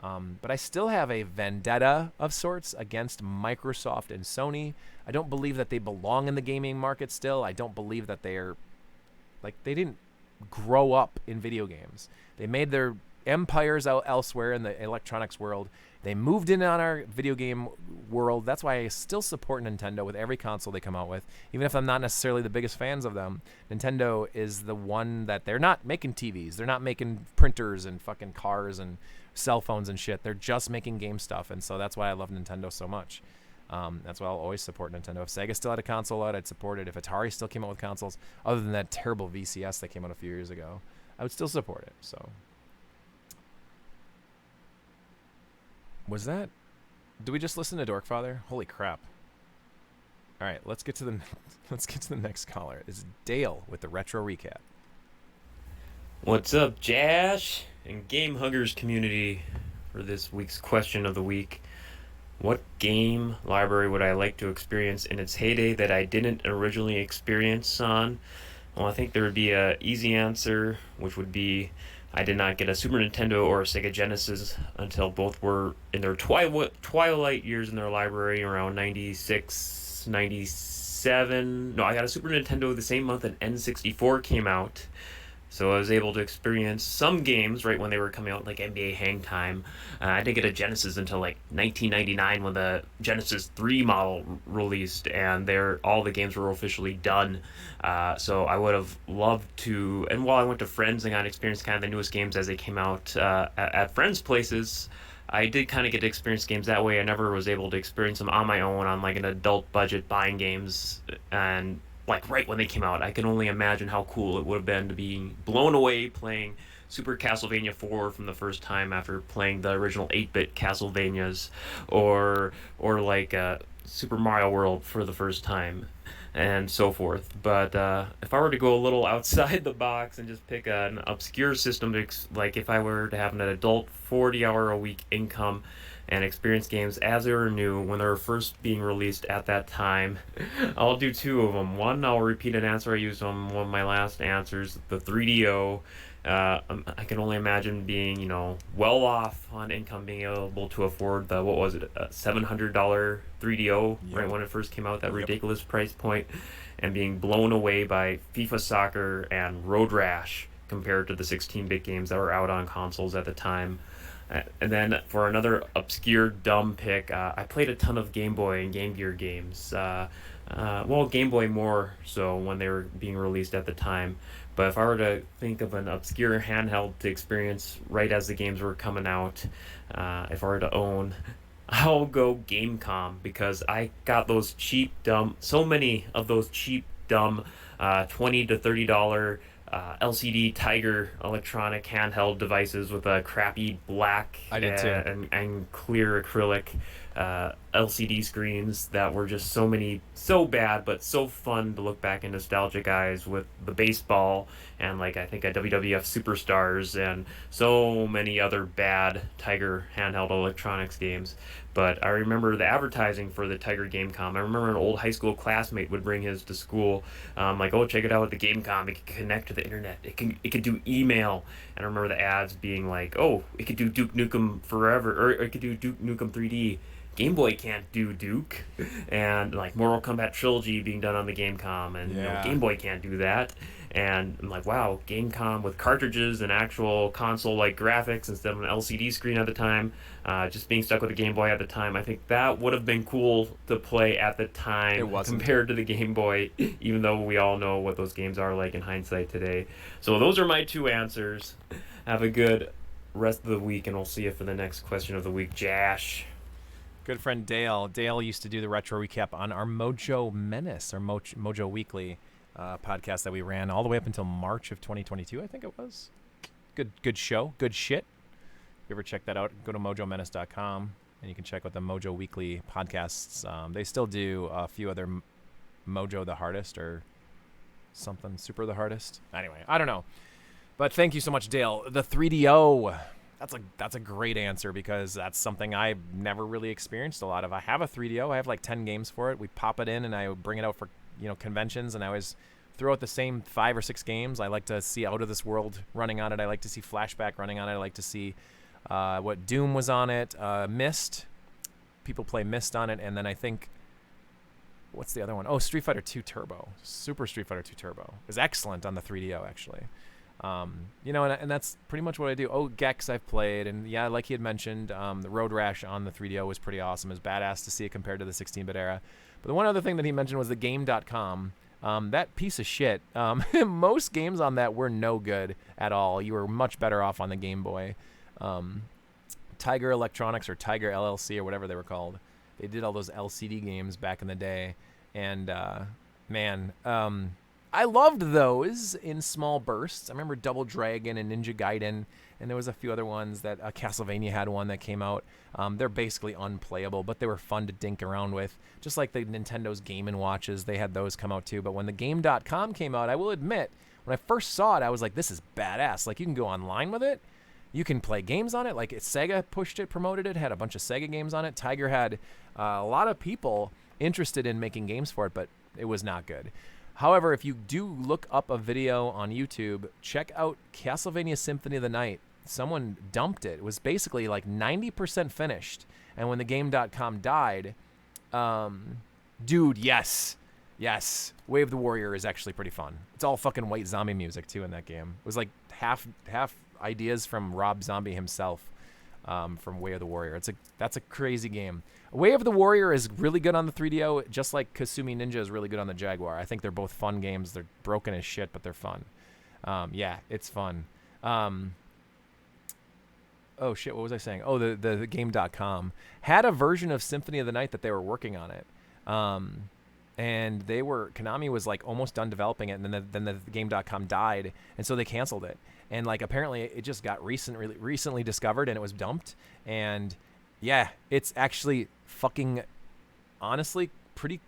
But I still have a vendetta of sorts against Microsoft and Sony. I don't believe that they belong in the gaming market still. I don't believe that they didn't grow up in video games. They made their empires out elsewhere in the electronics world. They moved in on our video game world. That's why I still support Nintendo with every console they come out with. Even if I'm not necessarily the biggest fans of them, Nintendo is the one that they're not making TVs. They're not making printers and fucking cars and cell phones and shit. They're just making game stuff. And so that's why I love Nintendo so much. That's why I'll always support Nintendo. If Sega still had a console out, I'd support it. If Atari still came out with consoles, other than that terrible VCS that came out a few years ago, I would still support it. So, was that? Did we just listen to Dorkfather? Holy crap! All right, let's get to the next caller. It's Dale with the retro recap. What's up, Jash and Game Huggers community? For this week's question of the week. What game library would I like to experience in its heyday that I didn't originally experience on? Well, I think there would be a easy answer, which would be I did not get a Super Nintendo or a Sega Genesis until both were in their twilight years in their library around 96, 97. No, I got a Super Nintendo the same month that N64 came out. So I was able to experience some games right when they were coming out, like NBA Hang Time. I didn't get a Genesis until like 1999 when the Genesis 3 model released, and all the games were officially done. So I would have loved to, and while I went to friends and got to experience kind of the newest games as they came out at friends' places, I did kind of get to experience games that way. I never was able to experience them on my own on like an adult budget buying games, and like right when they came out. I can only imagine how cool it would have been to be blown away playing Super Castlevania 4 from the first time after playing the original 8-bit Castlevanias, or like Super Mario World for the first time, and so forth. But if I were to go a little outside the box and just pick an obscure system, like if I were to have an adult 40-hour-a-week income and experience games as they were new when they were first being released at that time, I'll do two of them. One, I'll repeat an answer I used on one of my last answers, the 3DO. I can only imagine being, well off on income, being able to afford the, what was it, a $700 3DO, yep, right when it first came out, that ridiculous price point, and being blown away by FIFA Soccer and Road Rash compared to the 16-bit games that were out on consoles at the time. And then for another obscure, dumb pick, I played a ton of Game Boy and Game Gear games. Game Boy more so when they were being released at the time. But if I were to think of an obscure handheld to experience right as the games were coming out, if I were to own, I'll go Gamecom, because I got those cheap, dumb, so many of those cheap, dumb $20 to $30 LCD Tiger electronic handheld devices with a crappy black and clear acrylic LCD screens that were just so bad but so fun to look back in nostalgic eyes, with the baseball and I think a WWF Superstars and so many other bad Tiger handheld electronics games. But I remember the advertising for the Tiger Gamecom. I remember an old high school classmate would bring his to school, oh, check it out with the Gamecom. It can connect to the internet. It could do email. And I remember the ads being like, oh, it could do Duke Nukem Forever, or it could do Duke Nukem 3D. Game Boy can't do Duke, and like Mortal Kombat Trilogy being done on the Gamecom, and Yeah. Game Boy can't do that. And I'm like, wow, Gamecom with cartridges and actual console-like graphics instead of an LCD screen at the time, just being stuck with a Game Boy at the time, I think that would have been cool to play at the time It wasn't. compared to the Game Boy, even though we all know what those games are like in hindsight today. So those are my two answers. Have a good rest of the week, and we'll see you for the next question of the week, Jash. Good friend Dale. Dale used to do the retro recap on our Mojo Menace, or Mojo Weekly podcast that we ran all the way up until March of 2022, I think it was. Good show. Good shit. If you ever check that out, go to mojomenace.com, and you can check out the Mojo Weekly podcasts. They still do a few other Mojo the Hardest or something, Super the Hardest. Anyway, I don't know. But thank you so much, Dale. The 3DO. That's a great answer, because that's something I've never really experienced a lot of. I have a 3DO. I have like 10 games for it. We pop it in, and I bring it out for conventions, and I always throw out the same 5 or 6 games. I like to see Out of This World running on it. I like to see Flashback running on it. I like to see what Doom was on it. Myst. People play Myst on it, and then I think, what's the other one? Oh, Street Fighter 2 Turbo. Super Street Fighter 2 Turbo is excellent on the 3DO, actually. And that's pretty much what I do. Oh, Gex I've played, and yeah, like he had mentioned, the Road Rash on the 3DO was pretty awesome. It was badass to see it compared to the 16-bit era. But the one other thing that he mentioned was the Game.com. That piece of shit. Most games on that were no good at all. You were much better off on the Game Boy. Tiger Electronics, or Tiger LLC, or whatever they were called. They did all those LCD games back in the day, and I loved those in small bursts. I remember Double Dragon and Ninja Gaiden, and there was a few other ones that Castlevania had one that came out. They're basically unplayable, but they were fun to dink around with. Just like the Nintendo's Game & Watches, they had those come out too. But when the Game.com came out, I will admit, when I first saw it, I was like, this is badass. Like, you can go online with it. You can play games on it. Like, Sega pushed it, promoted it, had a bunch of Sega games on it. Tiger had a lot of people interested in making games for it, but it was not good. However, if you do look up a video on YouTube, check out Castlevania Symphony of the Night. Someone dumped it. It was basically like 90% finished. And when the Game.com died, dude, yes. Way of the Warrior is actually pretty fun. It's all fucking White Zombie music, too, in that game. It was like half ideas from Rob Zombie himself, from Way of the Warrior. That's a crazy game. Way of the Warrior is really good on the 3DO, just like Kasumi Ninja is really good on the Jaguar. I think they're both fun games. They're broken as shit, but they're fun. Yeah, it's fun. Oh, shit, what was I saying? Oh, the Game.com had a version of Symphony of the Night that they were working on it. And Konami was like almost done developing it, and then the Game.com died, and so they canceled it. And like apparently it just got recently discovered, and it was dumped. And yeah, it's actually fucking honestly pretty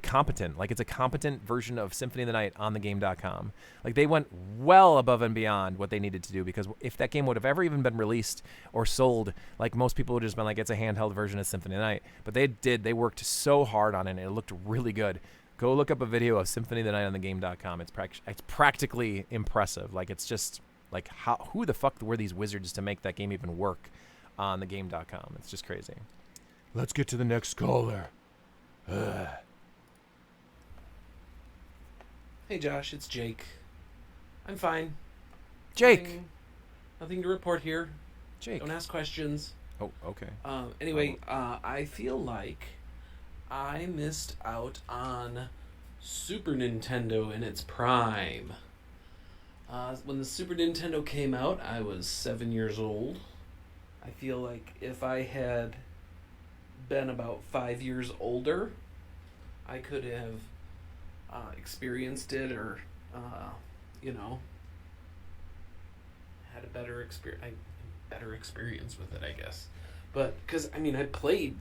competent. Like, it's a competent version of Symphony of the Night on the Game.com. Like, they went well above and beyond what they needed to do, because if that game would have ever even been released or sold, like, most people would have just been like, it's a handheld version of Symphony of the Night. But they worked so hard on it, and it looked really good. Go look up a video of Symphony of the Night on the Game.com. It's practically impressive. Like, it's just like, who the fuck were these wizards to make that game even work on the Game.com? It's just crazy. Let's get to the next caller. Hey Josh, it's Jake. I'm fine. Jake. Nothing to report here. Jake. Don't ask questions. Oh, okay. Anyway, I feel like I missed out on Super Nintendo in its prime. When the Super Nintendo came out, I was 7 years old. I feel like if I had been about 5 years older, I could have experienced it, or had a better experience with it, I guess. But because I played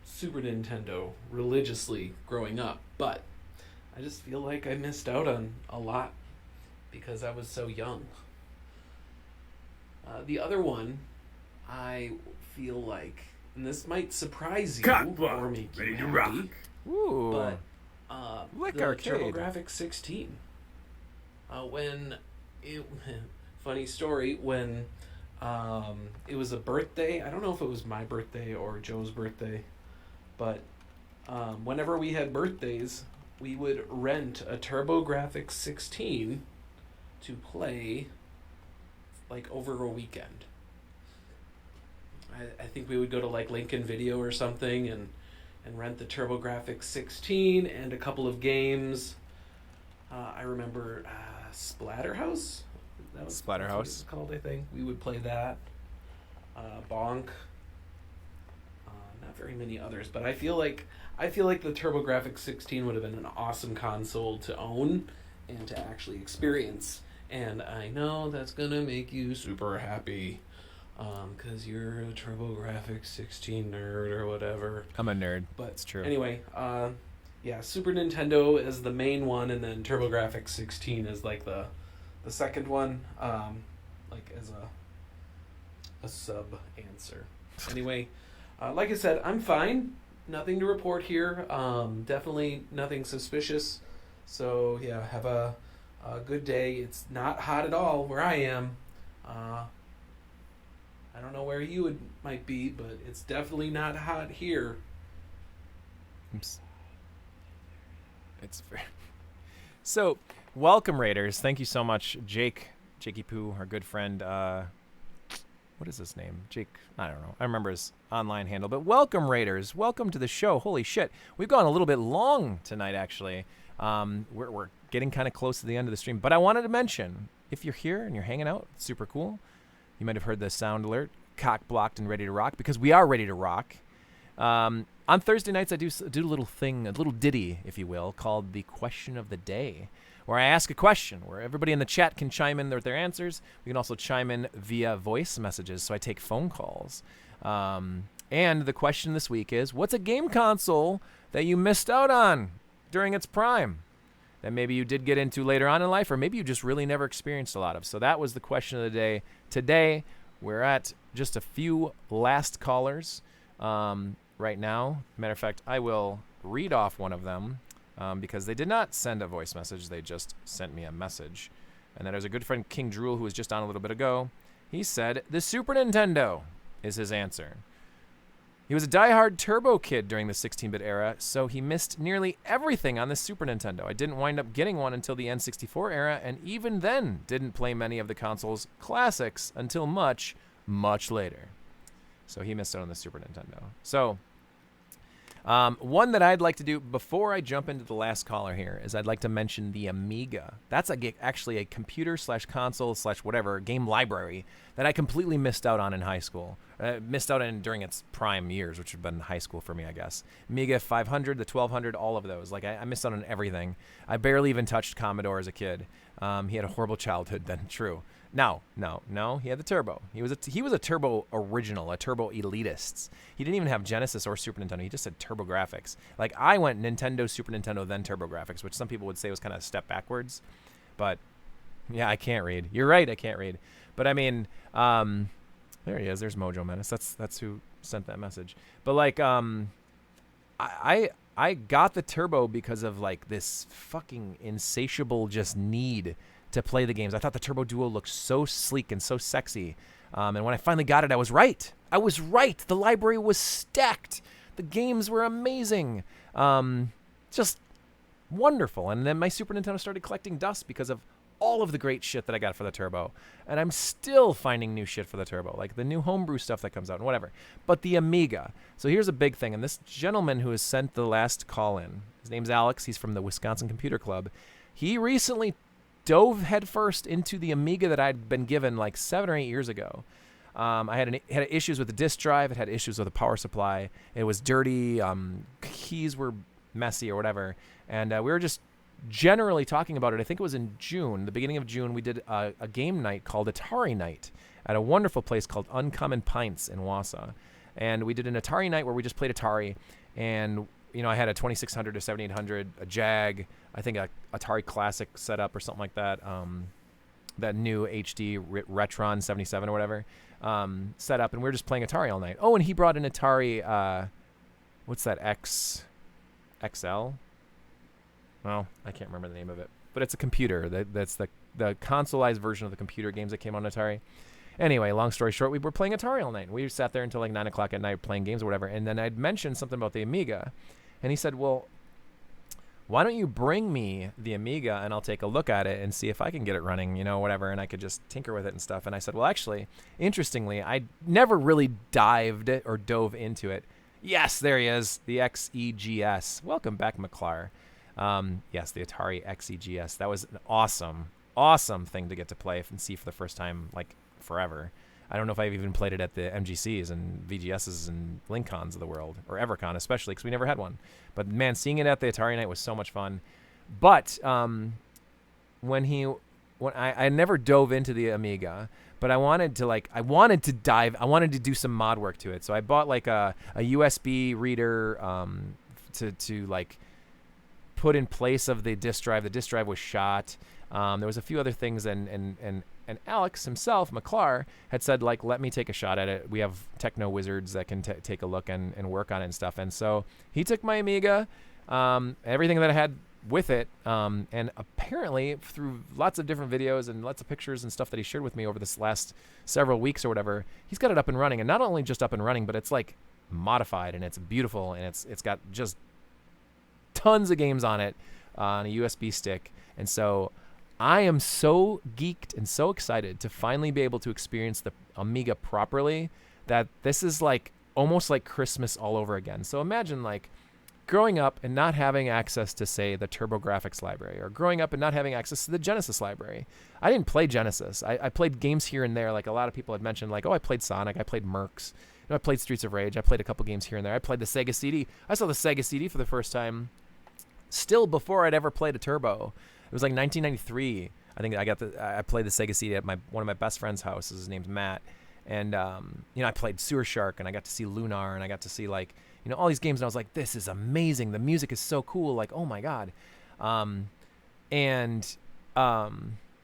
Super Nintendo religiously growing up, but I just feel like I missed out on a lot because I was so young. The other one, I feel like, and this might surprise you or make you happy, Ooh. but Lick the Arcade. TurboGrafx 16. Funny story, when it was a birthday, I don't know if it was my birthday or Joe's birthday, But whenever we had birthdays, we would rent a TurboGrafx 16 to play like over a weekend. I think we would go to like Lincoln Video or something and rent the TurboGrafx 16 and a couple of games. I remember Splatterhouse. That's what it's called, I think. We would play that. Bonk. Not very many others, but I feel like the TurboGrafx 16 would have been an awesome console to own and to actually experience. And I know that's gonna make you super happy, because you're a TurboGrafx 16 nerd or whatever. I'm a nerd. But it's true. Anyway, yeah, Super Nintendo is the main one, and then TurboGrafx 16 is like the second one, like as a sub answer. Anyway, like I said, I'm fine. Nothing to report here. Definitely nothing suspicious. So yeah, have a good day. It's not hot at all where I am. I don't know where you might be, but it's definitely not hot here. Oops. It's very... So, welcome, Raiders. Thank you so much, Jakey Poo, our good friend. What is his name? Jake, I don't know. I remember his online handle. But welcome, Raiders. Welcome to the show. Holy shit. We've gone a little bit long tonight, actually. We're getting kind of close to the end of the stream. But I wanted to mention, if you're here and you're hanging out, it's super cool. You might have heard the sound alert, cock blocked and ready to rock, because we are ready to rock. On Thursday nights, I do a little thing, a little ditty, if you will, called the Question of the Day, where I ask a question, where everybody in the chat can chime in with their answers. We can also chime in via voice messages, so I take phone calls. And the question this week is, what's a game console that you missed out on during its prime that maybe you did get into later on in life, or maybe you just really never experienced a lot of? So that was the question of the day. Today, we're at just a few last callers right now. Matter of fact, I will read off one of them because they did not send a voice message. They just sent me a message. And that is a good friend, King Drool, who was just on a little bit ago. He said, the Super Nintendo is his answer. He was a diehard Turbo kid during the 16-bit era, so he missed nearly everything on the Super Nintendo. I didn't wind up getting one until the N64 era, and even then didn't play many of the console's classics until much, much later. So he missed out on the Super Nintendo. So one that I'd like to do before I jump into the last caller here is I'd like to mention the Amiga. That's actually a computer / console / whatever game library that I completely missed out on in high school. Missed out on during its prime years, which have been high school for me, I guess. Amiga 500, the 1200, all of those. Like I missed out on everything. I barely even touched Commodore as a kid. He had a horrible childhood then, true. No, he had the Turbo. He was a Turbo original, a Turbo elitist. He didn't even have Genesis or Super Nintendo. He just had TurboGrafx. Like I went Nintendo, Super Nintendo, then TurboGrafx, which some people would say was kind of a step backwards. But yeah, I can't read. You're right, I can't read. But I mean, there he is. There's Mojo Menace. That's who sent that message. But like, I got the Turbo because of like this fucking insatiable just need to play the games. I thought the Turbo Duo looked so sleek and so sexy. And when I finally got it, I was right. The library was stacked. The games were amazing. Just wonderful. And then my Super Nintendo started collecting dust because of all of the great shit that I got for the Turbo. And I'm still finding new shit for the Turbo, like the new homebrew stuff that comes out and whatever. But the Amiga. So here's a big thing. And this gentleman who has sent the last call in, his name's Alex. He's from the Wisconsin Computer Club. He recently dove headfirst into the Amiga that I'd been given like 7 or 8 years ago. I had issues with the disk drive. It had issues with the power supply. It was dirty. Keys were messy or whatever. And we were just generally talking about it. I think it was in June, the beginning of June, we did a game night called Atari Night at a wonderful place called Uncommon Pints in Wausau. And we did an Atari night where we just played Atari. And, you know, I had a 2600, a 7800, a Jag, I think a Atari Classic setup or something like that. That new HD Retron 77 or whatever set up. And we were just playing Atari all night. Oh, and he brought an Atari, what's that, XL? Well, I can't remember the name of it, but it's a computer. That's the consoleized version of the computer games that came on Atari. Anyway, long story short, we were playing Atari all night. We sat there until like 9 o'clock at night playing games or whatever. And then I'd mentioned something about the Amiga. And he said, well, why don't you bring me the Amiga and I'll take a look at it and see if I can get it running, whatever. And I could just tinker with it and stuff. And I said, well, actually, interestingly, I never really dove into it. Yes, there he is, the XEGS. Welcome back, McClar. Yes, the Atari XEGS. That was an awesome thing to get to play and see for the first time, like, forever. I don't know if I've even played it at the MGCs and VGSs and Lincons of the world, or EverCon especially, because we never had one. But man, seeing it at the Atari night was so much fun. But when I never dove into the Amiga, but I wanted to do some mod work to it. So I bought like a USB reader to like put in place of the disk drive. The disk drive was shot. There was a few other things, and Alex himself, McClar, had said, like, let me take a shot at it. We have techno wizards that can take a look and work on it and stuff. And so he took my Amiga, everything that I had with it, and apparently through lots of different videos and lots of pictures and stuff that he shared with me over this last several weeks or whatever, he's got it up and running. And not only just up and running, but it's like modified and it's beautiful and it's got just tons of games on it on a USB stick. And so I am so geeked and so excited to finally be able to experience the Amiga properly that this is like almost like Christmas all over again. So imagine like growing up and not having access to, say, the TurboGrafx library, or growing up and not having access to the Genesis library. I didn't play Genesis. I played games here and there. Like a lot of people had mentioned, like, oh, I played Sonic, I played Mercs, I played Streets of Rage, I played a couple games here and there. I played the Sega CD. I saw the Sega CD for the first time still before I'd ever played a Turbo. It was like 1993. I think I played the Sega CD at one of my best friend's house. His name's Matt. And, I played Sewer Shark, and I got to see Lunar, and I got to see, like, all these games. And I was like, this is amazing. The music is so cool. Like, oh, my God. But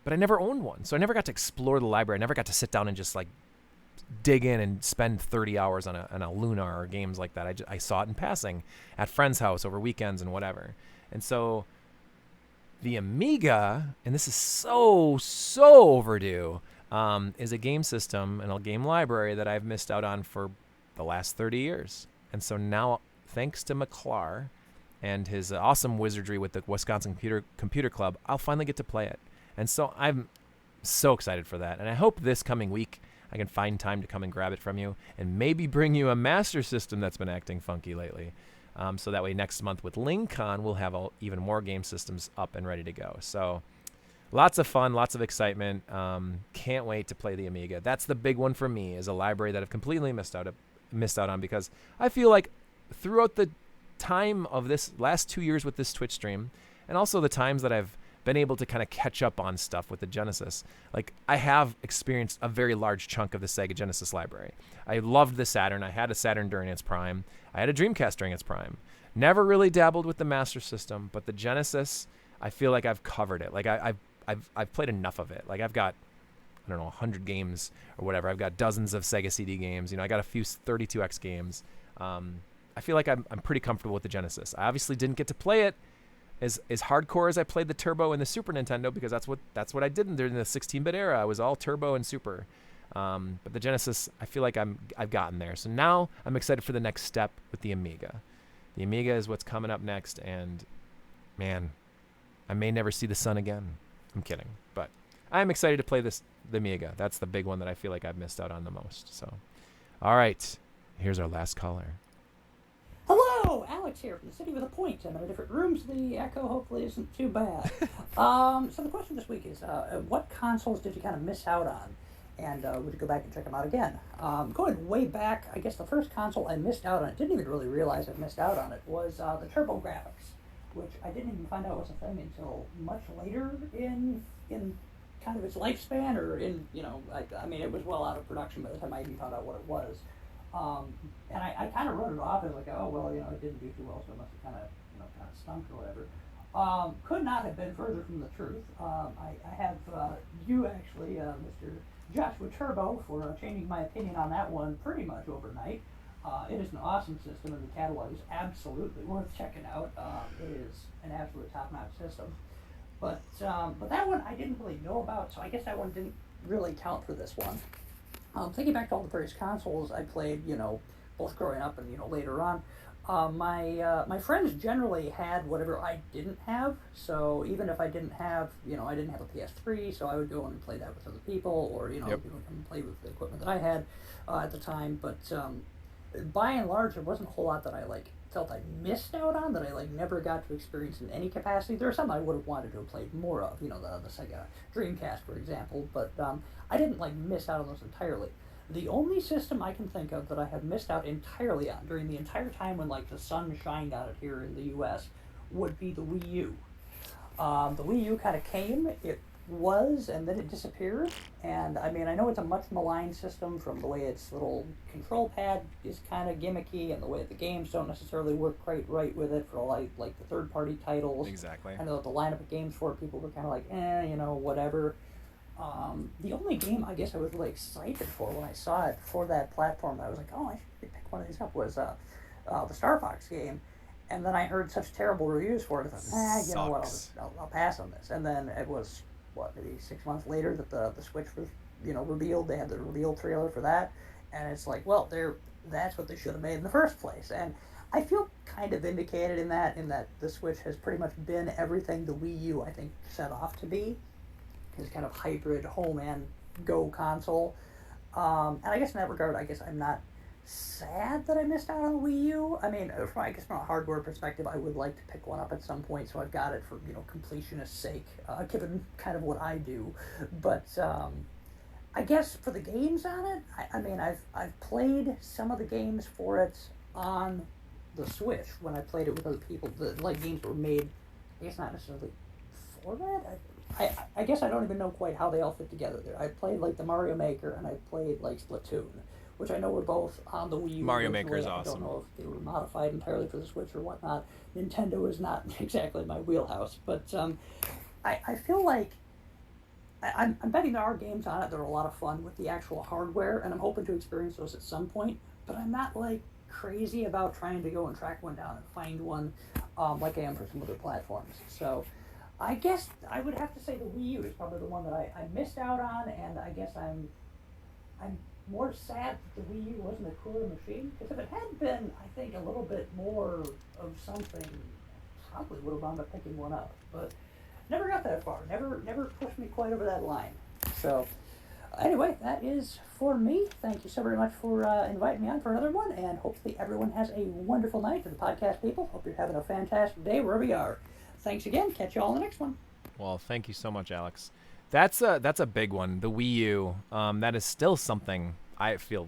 I never owned one. So I never got to explore the library. I never got to sit down and just, like, dig in and spend 30 hours on a Lunar or games like that. I saw it in passing at friends' house over weekends and whatever. And so the Amiga, and this is so overdue, is a game system and a game library that I've missed out on for the last 30 years. And so now, thanks to McClar and his awesome wizardry with the Wisconsin Computer Club, I'll finally get to play it. And so I'm so excited for that. And I hope this coming week I can find time to come and grab it from you and maybe bring you a Master System that's been acting funky lately. So that way next month with Lincon, we'll have even more game systems up and ready to go. So lots of fun, lots of excitement. Can't wait to play the Amiga. That's the big one for me, is a library that I've completely missed out on, because I feel like throughout the time of this last 2 years with this Twitch stream, and also the times that I've been able to kind of catch up on stuff with the Genesis, like I have experienced a very large chunk of the Sega Genesis library. I loved the Saturn. I had a Saturn during its prime. I had a Dreamcast during its prime. Never really dabbled with the Master System, but the Genesis, I feel like I've covered it. Like I've played enough of it. Like I've got, I don't know, 100 games or whatever. I've got dozens of Sega CD games. I got a few 32X games. I feel like I'm pretty comfortable with the Genesis. I obviously didn't get to play it as hardcore as I played the Turbo and the Super Nintendo, because that's what I did during the 16-bit era. I was all Turbo and Super. But the Genesis, I feel like I've gotten there. So now I'm excited for the next step with the Amiga. The Amiga is what's coming up next, and man, I may never see the sun again. I'm kidding, but I'm excited to play the Amiga. That's the big one that I feel like I've missed out on the most. So, all right, here's our last caller. Hello, Alex here from the City with a Point. I'm in a different room, so the echo hopefully isn't too bad. So the question this week is, what consoles did you kind of miss out on? And would you go back and check them out again? Going way back, I guess the first console I missed out on, didn't even really realize I missed out on it, was the TurboGrafx, which I didn't even find out was a thing until much later in kind of its lifespan, or in, I mean, it was well out of production by the time I even found out what it was. And I kind of wrote it off as like, oh, well, it didn't do too well, so it must have kind of stunk or whatever. Could not have been further from the truth. I have you actually, Mr. Joshua Turbo, for changing my opinion on that one pretty much overnight. It is an awesome system, and the catalog is absolutely worth checking out. It is an absolute top-notch system. But that one I didn't really know about, so I guess that one didn't really count for this one. Thinking back to all the various consoles I played, both growing up and later on, my friends generally had whatever I didn't have. So even if I didn't have, I didn't have a PS3, so I would go and play that with other people, or Yep. come and play with the equipment that I had at the time. But by and large, there wasn't a whole lot that I felt I missed out on, that I never got to experience in any capacity. There are some I would have wanted to have played more of, the Sega Dreamcast, for example, but I didn't miss out on those entirely. The only system I can think of that I have missed out entirely on during the entire time when the sun shined on it here in the U.S. would be the Wii U. The Wii U kind of came, it was, and then it disappeared. And I mean, I know it's a much maligned system from the way its little control pad is kind of gimmicky, and the way the games don't necessarily work quite right with it for like the third party titles. Exactly. I know that the lineup of games for it, people were kind of whatever. The only game I guess I was really excited for when I saw it for that platform, I was like, oh, I should pick one of these up, was the Star Fox game. And then I heard such terrible reviews for it. I thought, you know what, I'll pass on this. And then it was, maybe 6 months later that the Switch was, revealed. They had the reveal trailer for that. And it's like, well, that's what they should have made in the first place. And I feel kind of vindicated in that the Switch has pretty much been everything the Wii U, I think, set off to be. His kind of hybrid home and go console. And I guess in that regard, I'm not sad that I missed out on the Wii U. I mean, from a hardware perspective, I would like to pick one up at some point, so I've got it for, completionist's sake, given kind of what I do. But I guess for the games on it, I've played some of the games for it on the Switch when I played it with other people. The games that were made, I guess not necessarily for that. I guess I don't even know quite how they all fit together there. I played the Mario Maker, and I played Splatoon, which I know were both on the Wii U. Mario Maker is awesome. I don't know if they were modified entirely for the Switch or whatnot. Nintendo is not exactly my wheelhouse, but I feel like I'm betting there are games on it that are a lot of fun with the actual hardware, and I'm hoping to experience those at some point, but I'm not crazy about trying to go and track one down and find one like I am for some other platforms. So I guess I would have to say the Wii U is probably the one that I missed out on, and I guess I'm more sad that the Wii U wasn't a cooler machine, because if it had been, I think, a little bit more of something, I probably would have wound up picking one up. But never got that far. Never pushed me quite over that line. So anyway, that is for me. Thank you so very much for inviting me on for another one, and hopefully everyone has a wonderful night. To the podcast people, hope you're having a fantastic day wherever you are. Thanks again. Catch you all in the next one. Well, thank you so much, Alex. That's a big one. The Wii U. That is still something I feel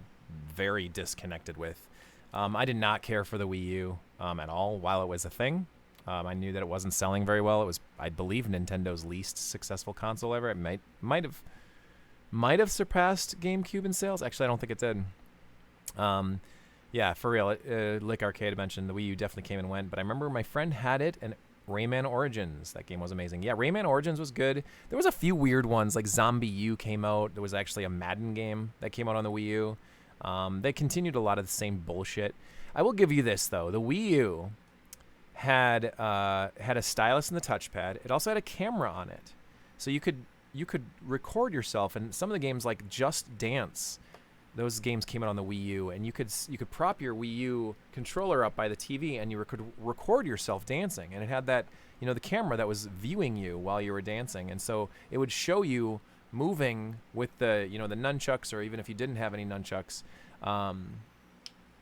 very disconnected with. I did not care for the Wii U at all while it was a thing. I knew that it wasn't selling very well. It was, I believe, Nintendo's least successful console ever. It might have surpassed GameCube in sales. Actually, I don't think it did. Yeah, for real. Lick Arcade mentioned the Wii U definitely came and went, but I remember my friend had it, and Rayman Origins. That game was amazing. Yeah, Rayman Origins was good. There was a few weird ones, like Zombie U came out. There was actually a Madden game that came out on the Wii U. They continued a lot of the same bullshit. I will give you this, though. The Wii U had a stylus and the touchpad. It also had a camera on it. So you could record yourself, and some of the games like Just Dance, those games came out on the Wii U, and you could prop your Wii U controller up by the TV, and you could record yourself dancing, and it had that, the camera that was viewing you while you were dancing, and so it would show you moving with the, the nunchucks, or even if you didn't have any nunchucks.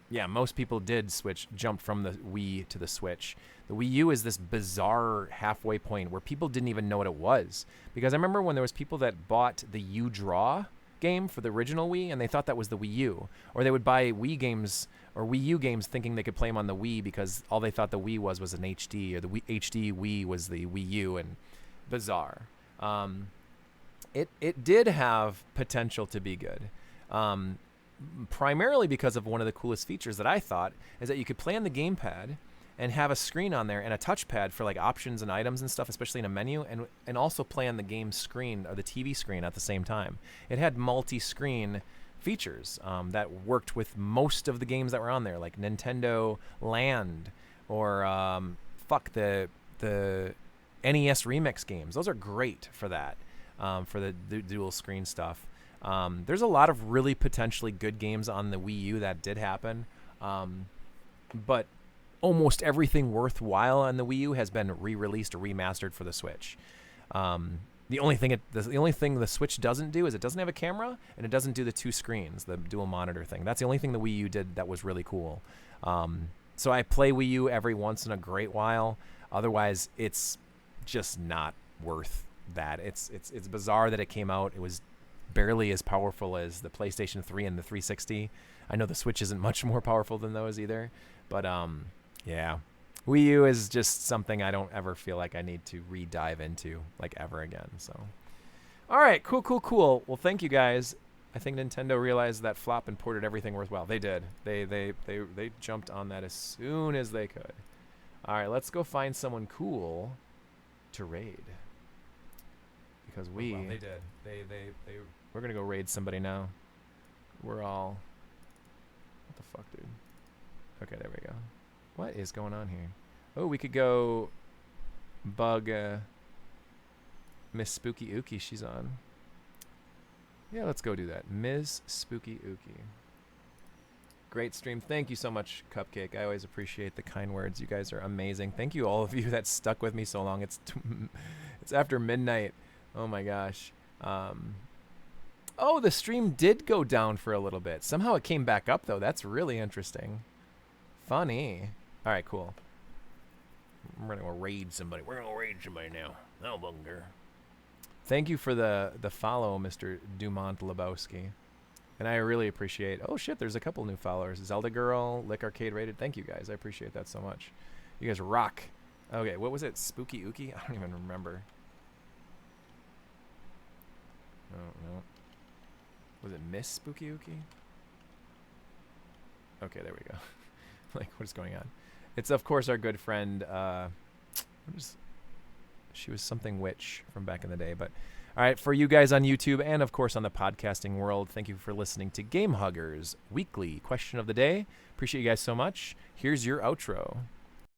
Yeah, most people did jump from the Wii to the Switch. The Wii U is this bizarre halfway point where people didn't even know what it was, because I remember when there was people that bought the U-Draw game for the original Wii, and they thought that was the Wii U, or they would buy Wii games or Wii U games thinking they could play them on the Wii, because all they thought the Wii was an HD, or the HD Wii was the Wii U, and bizarre. It did have potential to be good, primarily because of one of the coolest features that I thought is that you could play on the gamepad and have a screen on there and a touchpad for options and items and stuff, especially in a menu, and also play on the game screen or the TV screen at the same time. It had multi-screen features that worked with most of the games that were on there, like Nintendo Land or the NES Remix games. Those are great for that, for the dual screen stuff. There's a lot of really potentially good games on the Wii U that did happen, but almost everything worthwhile on the Wii U has been re-released or remastered for the Switch. The only thing the Switch doesn't do is it doesn't have a camera and it doesn't do the 2 screens, the dual monitor thing. That's the only thing the Wii U did that was really cool. So I play Wii U every once in a great while. Otherwise, it's just not worth that. It's bizarre that it came out. It was barely as powerful as the PlayStation 3 and the 360. I know the Switch isn't much more powerful than those either, but yeah. Wii U is just something I don't ever feel like I need to re-dive into like ever again. So, all right, cool. Well, thank you guys. I think Nintendo realized that flop and ported everything worthwhile. They did. They jumped on that as soon as they could. All right, let's go find someone cool to raid. Because they did. We're gonna go raid somebody now. We're all. What the fuck, dude? Okay, there we go. What is going on here? Oh, we could go bug Miss Spooky Ookie. She's on. Yeah, let's go do that. Ms. Spooky Ookie. Great stream. Thank you so much, Cupcake. I always appreciate the kind words. You guys are amazing. Thank you, all of you that stuck with me so long. It's after midnight. Oh my gosh. Oh, the stream did go down for a little bit. Somehow it came back up though. That's really interesting. Funny. All right, cool. We're gonna go raid somebody. We're gonna raid somebody now. Oh, bunger. Thank you for the follow, Mr. Dumont Lebowski. And I really appreciate. Oh shit, there's a couple new followers. Zelda Girl, Lick Arcade Rated. Thank you guys. I appreciate that so much. You guys rock. Okay, what was it? Spooky Ookie? I don't even remember. Oh no. Was it Miss Spooky Ookie? Okay, there we go. Like, what is going on? It's, of course, our good friend, she was something witch from back in the day. But, all right, for you guys on YouTube and, of course, on the podcasting world, thank you for listening to Game Huggers Weekly Question of the Day. Appreciate you guys so much. Here's your outro.